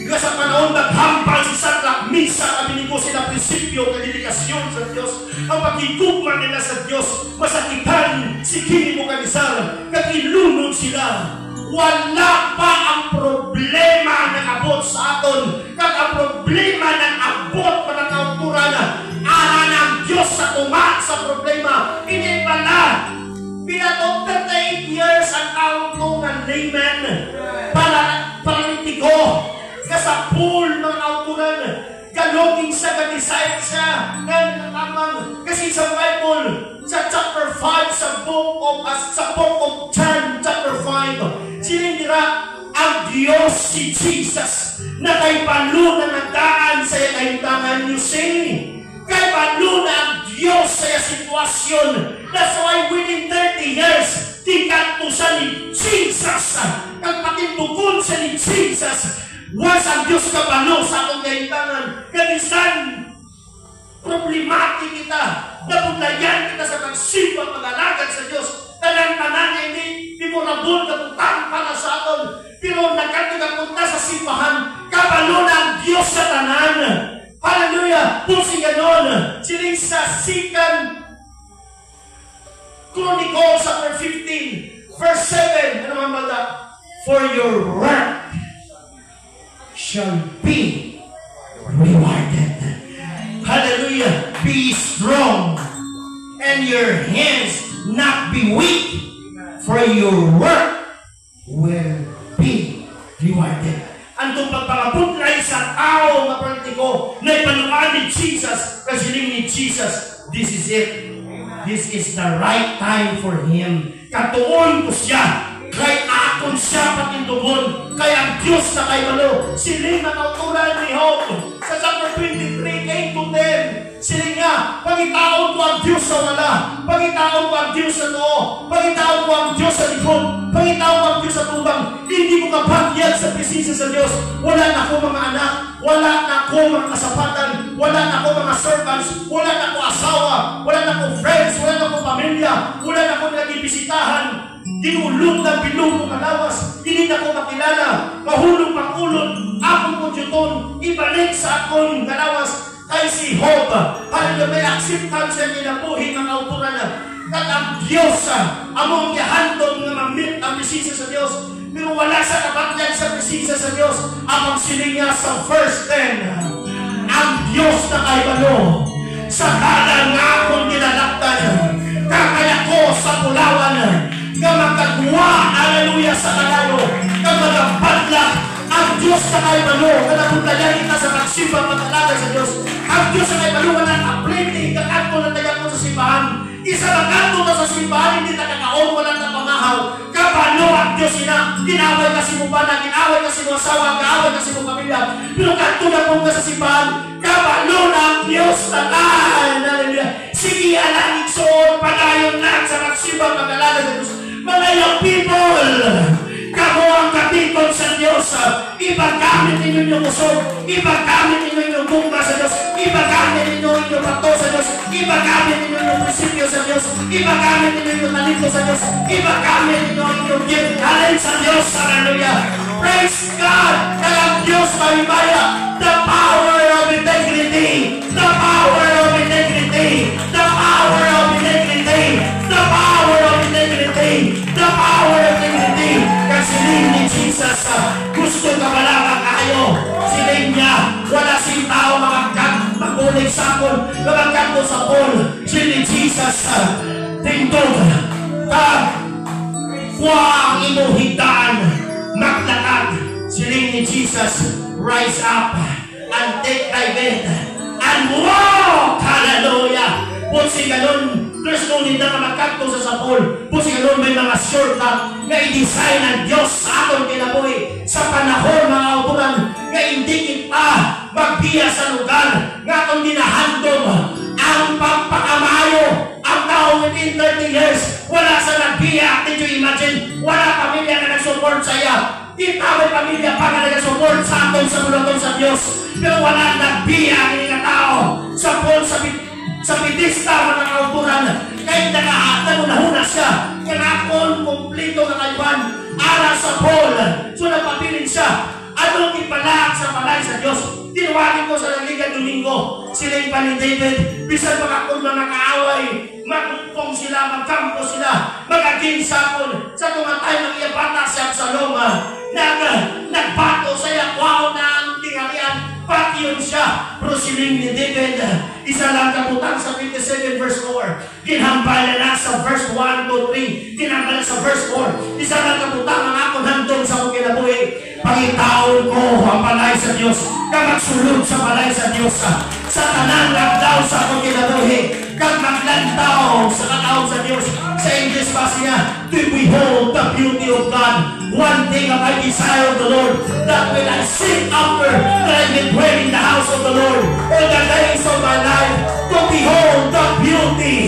Nga sa panahon naghampal si Santa Misa Kabinigo sila prinsipyo ng dedikasyon sa Diyos. Ang pagkikugman nila sa Diyos, masakitan si Kini mo kanisar, kagilunod sila. Wala pa ang problema ng abot sa aton. Kag ang problema ng abot para kauturan, aran ang Diyos sa tumat sa problema. Hindi pala pinatong 38 years ang kautungan, amen. Paralitigo, sa pool ng kautunan, galoging sa ga-decide siya, kasi sa Bible, sa chapter 5, sa book of John, chapter 5, sinindira ang Diyos si Jesus, na kay palo na nagdaan sa kahintangan niyo kay palo na ang Diyos sa sitwasyon. That's why within 30 years, tingkat to sa ni Jesus. Kag patintugon sa ni Jesus, once ang Diyos kapalo sa atong kahintangan, kanisan, problematic kita, napuglayan kita sa pagsimba, pag-alagad sa Diyos, tanan-tanan niya hindi mo nabul katutang para sa aton, pero nagkatugapunta sa simbahan, kapalo na ang Diyos sa tanan. Hallelujah! Kung si ganon, siling sa 2 Chronicles chapter 15, verse 7, ano mga banda? For your work shall be rewarded. Hallelujah! Be strong, and your hands not be weak, for your work will be rewarded. Antong pagpakabutlay sa tao na partiko na ipanuan ni Jesus, kasi ni Jesus, this is it. This is the right time for Him. Katuon ko siya, kay akon siya patindugon, kay ang Diyos na kay malo. Siling na kauturan ni Job sa chapter 23, 8 to 10. Siling nga, pagitaon ko ang Diyos sa wala, pagitaon ko ang Diyos sa noo, pagitaon ko ang Diyos sa likod, pagitaon ko ang Diyos sa tubang. Hindi ko kapagyag sa presensya sa Diyos. Wala na ako mga anak, wala na ako mga kasapatan, wala na ako mga servants, wala na ako asawa, wala na ako friends, wala na ako pamilya, wala na ako nagibisitahan. Dinulog na bilog ko kalawas, hindi na ko makilala, mahulog pangulod, akong kudyuton, ibalik sa akong kalawas. Kay si Job, halaga may acceptance siya ninabuhi ng autoran na at ang Diyos, among yahandong nga mamit ang presensya sa Diyos, pero wala sa kapagyag sa presensya sa Diyos. Amang siling niya sa verse 10, ang Diyos na kay balo, sa kalan nga akong ginalaktan, kakaya ko sa pulawan, nga magkagwa, hallelujah, sa kalayo, nga magkapadlak, ang Diyos na kay balo, nga napuntayan kita sa magsimba, mag-alaga sa Diyos. Ang Diyos na kay balo, nga nag-upliti, kakanto na tayo ko sa simbahan. Isa na kanto na sa simbahan, hindi na kakaon, wala na pangahaw. Kabalo ang Diyos ina, ginaway kasi mo ba na, ginaway kasi mo asawa, ginaway kasi mo pamilya. Pero kanto na po ka sa simbahan, kabalo na ang Diyos na hallelujah. Sige, alangin soon, padayon lang sa magsimba, mag-alaga sa Diyos. Mga young people, kamo ang katikon sa Diyos. Ipagamit ninyo yung usog, ipagamit ninyo yung bumba sa Diyos, ipagamit ninyo inyong pato sa Diyos. Ipagamit ninyo yung prinsipyo sa Diyos. Ipagamit ninyo yung talento sa Diyos. Ipagamit ninyo ang inyong gift talent sa Diyos. Hallelujah. Praise God. Kaya ang Diyos mahimaya. The power of integrity. The power of integrity. The power of integrity. The power of integrity. The power of integrity. Kasi ni Jesus, gusto ka pala kayo. Siling niya, wala sing tao magulig sa akon, magagkanto sa Paul. Siling Jesus, tindog, huwag inuhitaan, maglakad. Siling ni Jesus, rise up and take thy bed and walk. Hallelujah. Punsi ganun, there's no need na magkanto sa sapol. Punsi ganun, may mga shortcut na i-design ng Diyos sa aton kinabuhi sa panahon mga autoran na hindi kita magbiya sa lugar nga aton ginahandom ang pagpakamayo. Ang tao within 30 years wala sa nagbiya. Did you imagine? Wala pamilya na nag-support sa iya. Kita may pamilya pa na nag-support sa aton sa mulaton sa Diyos, pero wala nagbiya ang mga tao sa Paul sa pitista mga kauturan. Kahit nahuna siya kanakon kumplito na kayuan ara sa Paul. So napapilin siya. Anong ipalak sa palay sa Diyos? Tinuwagin ko sa Liga Domingo. Sila yung panin David. Bisan mga mga kaaway, magpong sila, magkampo sila, magaginsapon. Sa tumatay ng iyabata si Absalom, nagbato sa yakwaw na ang tinghalian. Pati yun siya. Pero siling ni David, isa lang kabutang sa 57 verse 4. Ginhambal na sa verse 1 to 3. Ginhambal na sa verse 4. Isa lang kabutang ang akong handong sa mong kinabuhi. Pangitaon ko ang palay sa Diyos. Kag magsulod sa palay sa Diyos. Sa tanang lagdaw sa akong kinabuhi. Kag maglantaw sa kataon sa Diyos. Sa English pa siya, to behold the beauty of God. One thing of I desire of the Lord, that when I seek after, that I may dwell in the house of the Lord all the days of my life, to behold the beauty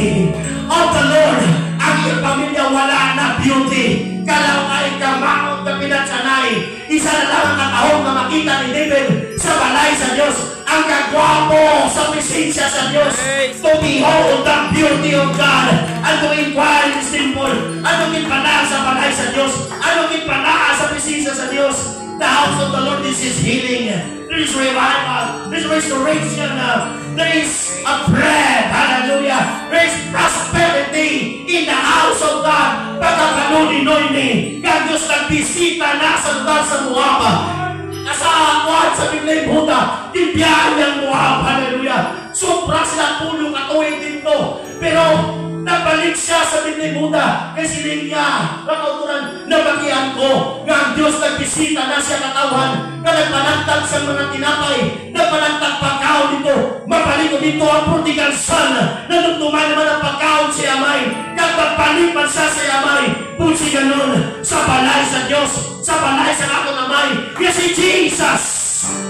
of the Lord. Ang iyong pamilya wala na beauty. Kalaw ay kamaot na pinatsanay. Isa na lang ang katahong na makita ni David sa balay sa Diyos. Ang kagwapo sa presensya sa Diyos. To behold the beauty of God. And to inquire in His temple. Ano kinpala sa balay sa Diyos? Ano kinpala sa presensya sa Diyos? The house of the Lord, this is healing. There is revival. There is restoration. There is a bread. Hallelujah. There is prosperity in the house of God. Pagkakanuninoy ni kang Diyos nagbisita na sa lugar sa Moab. Sa akwad sa Biblia Buddha, tibiyaan niyang Moab. Hallelujah. Sobra sila pulong katuwing dito. Pero nabalik siya sa Biblia Buddha. Kasi niya, nakauturan, nabagian ko nga ang Diyos nagbisita na siya katawan. Na nagpanantag sa mga tinapay. Nagpanantag pagkaon dito. Mabalik ko dito ang prodigal son. Nanumtuman naman ang pagkaon si Amay. Nagpagpalit man siya sa Amay. Punsi ganun sa balay sa Diyos. Sa balay sa akong Amay. Kasi Jesus,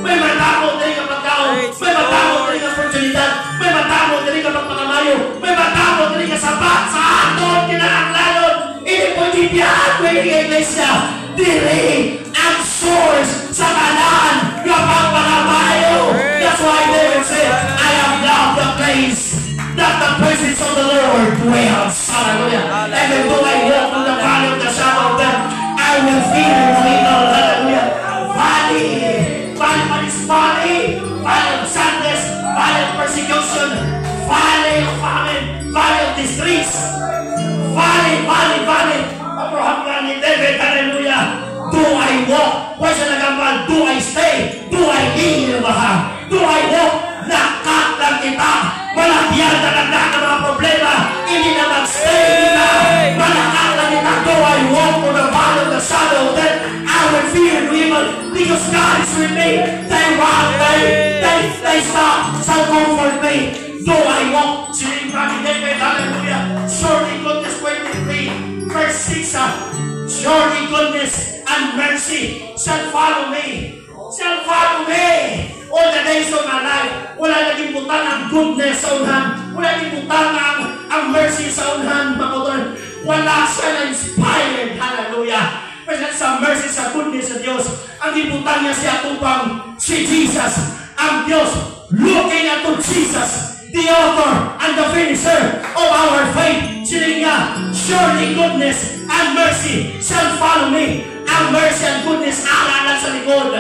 may matamo na rin ang pagkaon. May matamo na rin ang oportunidad. May matamo na rin ang pagpakamayo. May matamo na rin ang sabat sa aton kinakaklalon. Hindi po tibiyaan ko yung iglesia. Diri ang source sa kanan kapag pagpakamayo. That's why David said, I have loved the place that the presence of the Lord dwells. Hallelujah. Even though I walk through the valley of the shadow of death, I will fear no evil. Hallelujah. Valley of sadness, valley of persecution, valley of famine, valley of distress, valley. Abraham ka ni David, hallelujah. Do I walk? Why siya nagambal? Do I stay? Do I live? Do I walk? Nakat lang kita. Malagyan na lang ng mga problema. Hindi na mag-stay kita. Malakat lang kita. Do I walk for the valley of the shadow of death? I will fear no evil because God is with me. Thy rod, thy staff shall comfort me. Do I walk? Siling kami David, hallelujah. Surely goodness 23, verse 6. Surely goodness and mercy shall follow me. Shall follow me all the days of my life. Wala naging butang ang goodness sa unhan. Wala naging butang ang mercy sa unhan. Wala siya na-inspired. Hallelujah. Kasi sa mercy, sa goodness sa Diyos, ang ibutang niya siya tupang si Jesus. Ang Diyos, looking at Jesus, the author and the finisher of our faith. Sinabi niya, surely goodness and mercy shall follow me. Ang mercy and goodness aralan sa likod.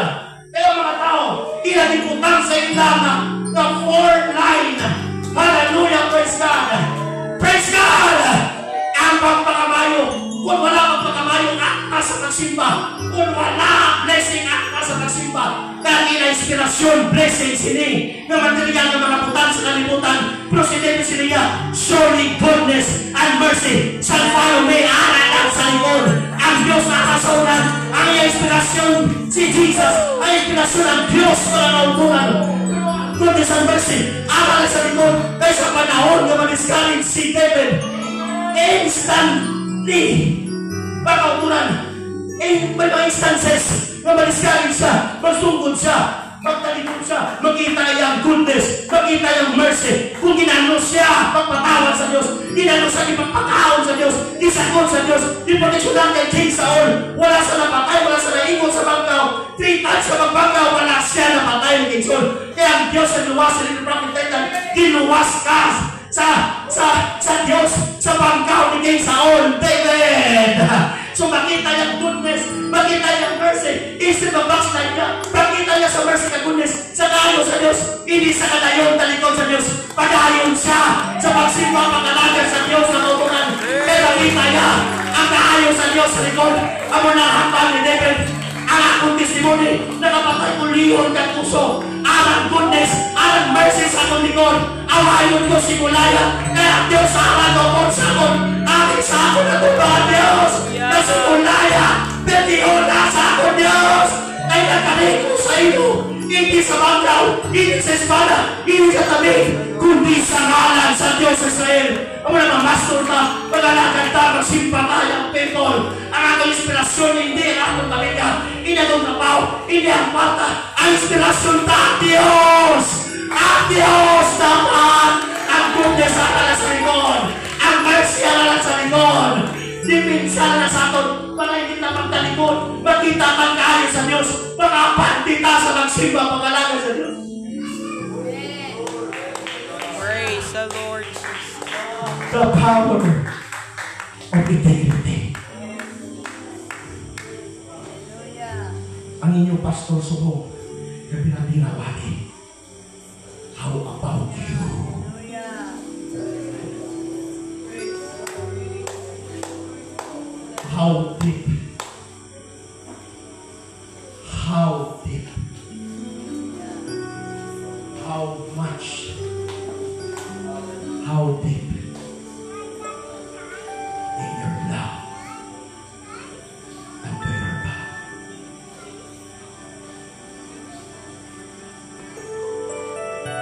Kaya mga tao, ilalimutan sa ilang the fourth line. Hallelujah, praise God. Praise God! Ang pagpakamayo, kung wala pagpakamayo akta sa pagsimba, kung wala blessing akta sa pagsimba, dahil na inspirasyon, blessing sini, na material na mga putan sa kalimutan, pero sinabi siniya, surely goodness and mercy shall follow me, aralan sa likod. Ang Diyos na kasaunan, ang inspirasyon, si Jesus, ang inspirasyon ng Diyos para nautunan. Goodness and mercy, aralan sa likod, kaya sa panahon na ma-discourage si David, instantly, pagkautunan, may mga instances na ma-discourage siya, magsungkod siya, magtalikod siya, makita yung goodness, makita yung mercy. Kung ginano siya, pagpatawad sa Diyos, ginano siya, ipagpakaon sa Diyos, isakot sa Diyos, iproteksyonan kay King Saul, wala sa napatay, wala sa naingon sa bangkaw, 3 times sa magbangkaw, wala siya napatay ng King Saul. Kaya ang Diyos sa luwas, sa little prophet Titan, diluwas ka sa Diyos, sa bangkaw ni King Saul, David. So makita yung goodness, makita yung mercy, isip ang backslide niya, makita niya sa mercy ka goodness, sa kayo sa Diyos, hindi sa kadayon, talikod sa Diyos, pag-ayon siya sa pagsimba, pag-alaga sa Diyos na tutunan, pero makita niya ang kaayon sa Diyos sa likod, ang mga hambal ni David, ang akong testimony, nakapatay ko liyon ng puso, ang goodness, ang mercy sa akong likod, awayon ko si Goliath, kaya Diyos sa akong sa akong, aking sa akong natutuhan Diyos, na si Goliath, petiyola sa akong Diyos, ay nakaliko sa iyo, hindi sa bangkaw, hindi sa espada, hindi sa tabi, kundi sa ngalan sa Diyos sa Israel. Ang mga mamastor ka, pag-alagan ka, magsimpatay ang people. Ang aking inspirasyon, hindi ang akong balikan, hindi ang trabaho, hindi ang kwarta. Ang inspirasyon ta, Diyos! Ang Diyos naman! Ang goodness ang sa likod, ang mercy ang sa likod. Dipinsan na sa aton, para hindi na magtalikod, makita ang kaayon sa Diyos, makapantita sa magsimba, pag-alaga sa Diyos. Praise the Lord. The power of integrity. Ang inyong pastor Subo, na pinagdinawali. How about you? How deep? How deep? How much? How deep in your love and to your love?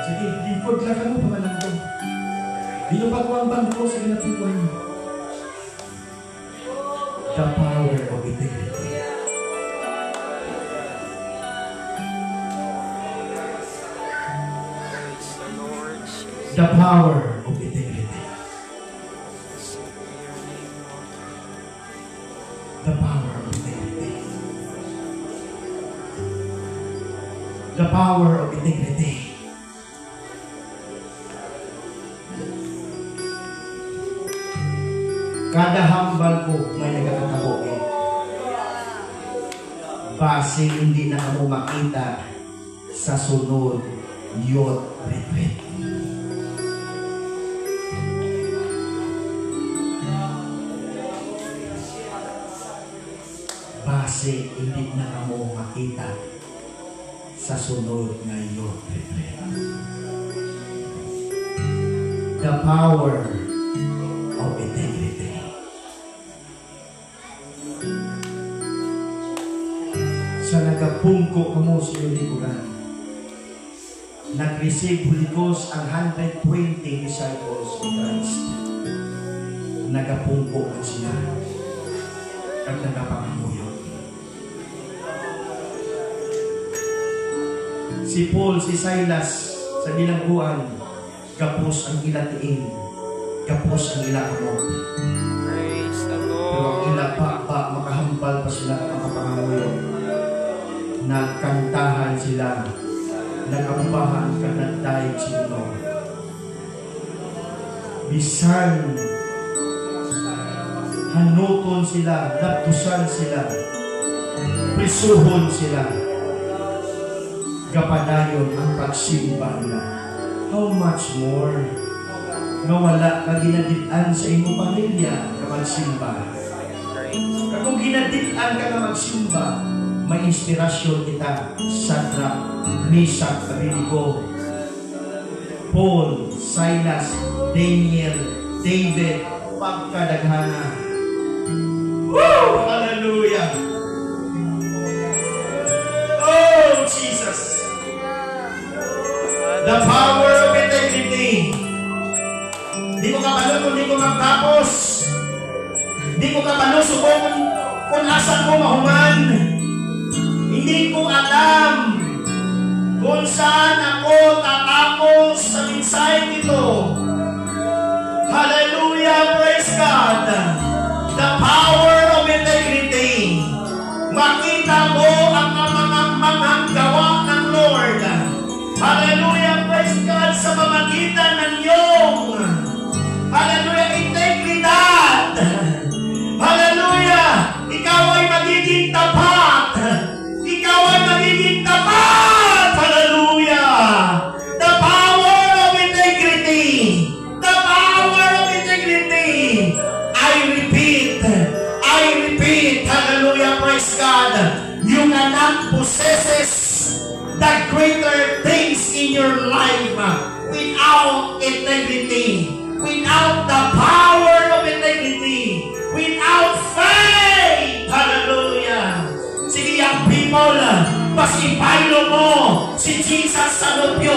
Sige, lingkod lang ka mo, pamalangkod. Di yung pagwambang ko sa kinatutuan mo. The power of integrity. The power of integrity. The power of integrity. The power of integrity. Kada hambal ko may nagkakatabokin. Base hindi na ako makita sa sunod youth retreat. Base hindi na ako makita sa sunod na youth retreat. The power of integrity. Sa nagapungko mo sa iyong likuran, nag-receive Holy Ghost ang 120 disciples of Christ. Nagapungko mo sila at nagapangamuyo. Si Paul, si Silas, sa bilangguan, kapos ang ilatiin, kapos ang ilakamot. Praise the Pero ang Lord. ilapa makahambal pa sila at makapangamuyo. Nagkantahan sila, nag-ambahan ka nagdahig sino. bisan hanuton sila, laptusan sila, prisuhon sila, gapadayon ang pagsimba nila. How much more nga wala ka ginaditan sa imong pamilya ka magsimba? Kung ginaditan ka na magsimba, may inspirasyon kita. Shadrach, Meshach, Abednego, Paul, Silas, Daniel, David, pagkadaghana. Woo! Hallelujah! Oh, Jesus! The power of integrity. Di ko kapalo kung di ko magtapos. Di ko kapalo subong kung asan ko mahuman. Hindi ko alam kung saan ako tatapos sa mensahe nito. Hallelujah! Praise God! The power of integrity. Makita mo ang mga gawa ng Lord. Hallelujah! Praise God! Sa pamagitan ng iyong hallelujah! Integridad. Hallelujah! Ikaw ay magiging tapat. Ikaw ay magiging tapat. Hallelujah! The power of integrity. The power of integrity. I repeat. Hallelujah! Praise God! Yung anak possesses the greater things in your life without integrity, without the power of integrity, without faith. Hallelujah! Sige, young people, mas ipaylo mo si Jesus sa nobyo,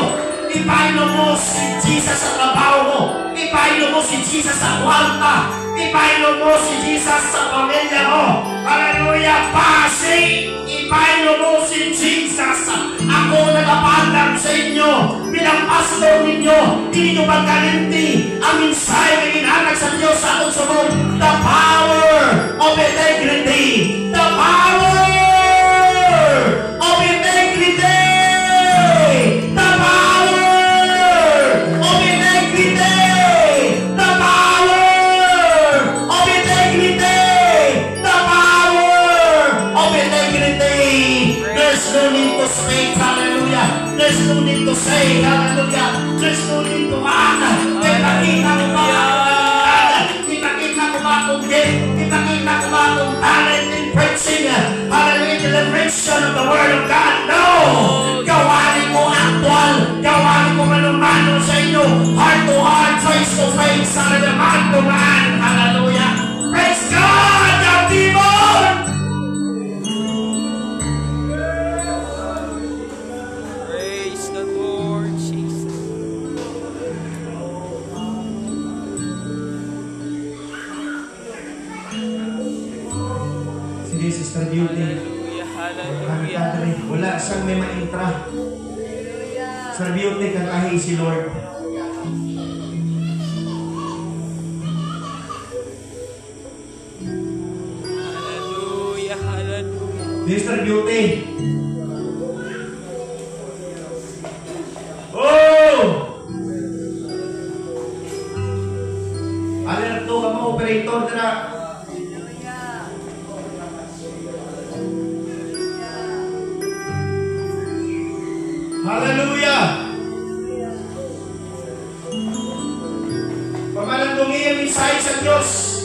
ipaylo mo si Jesus sa trabaho mo, ipaylo mo si Jesus sa kwarta, ipaylo mo si Jesus sa pamilya mo. Hallelujah! Pasi, ipaylo mo si Jesus. Ako nagapandang sa inyo bilang pastor ninyo. Hindi nyo magkalinti ang mensahe na ginanag sa Diyos sa atong sunod. The power of integrity. The power of integrity. The power of integrity. The power of integrity. The power of integrity. There's no need to speak. Hallelujah. There's no need to say. Hallelujah. There's no need to act. Ipakita ko ba akong ipakita ko ba akong gift? Ipakita ko ba akong talent in preaching? Hallelujah. The direction of the Word of God. No! Gawain mo actual. Gawain mo manumano sa inyo. Heart to heart, face to face. Hallelujah. Man to man. Hallelujah. Praise God, young people! Praise the Lord Jesus. Sige, Sister Beauty. Hallelujah, hallelujah. Wala siyang may ma-intra. Sister Beauty, kantahin si Lord. Hallelujah, hallelujah. Sister Beauty. Oh! Alin to ka mo, operator na. Hallelujah! Pamalandungi ang mensahe sa Diyos.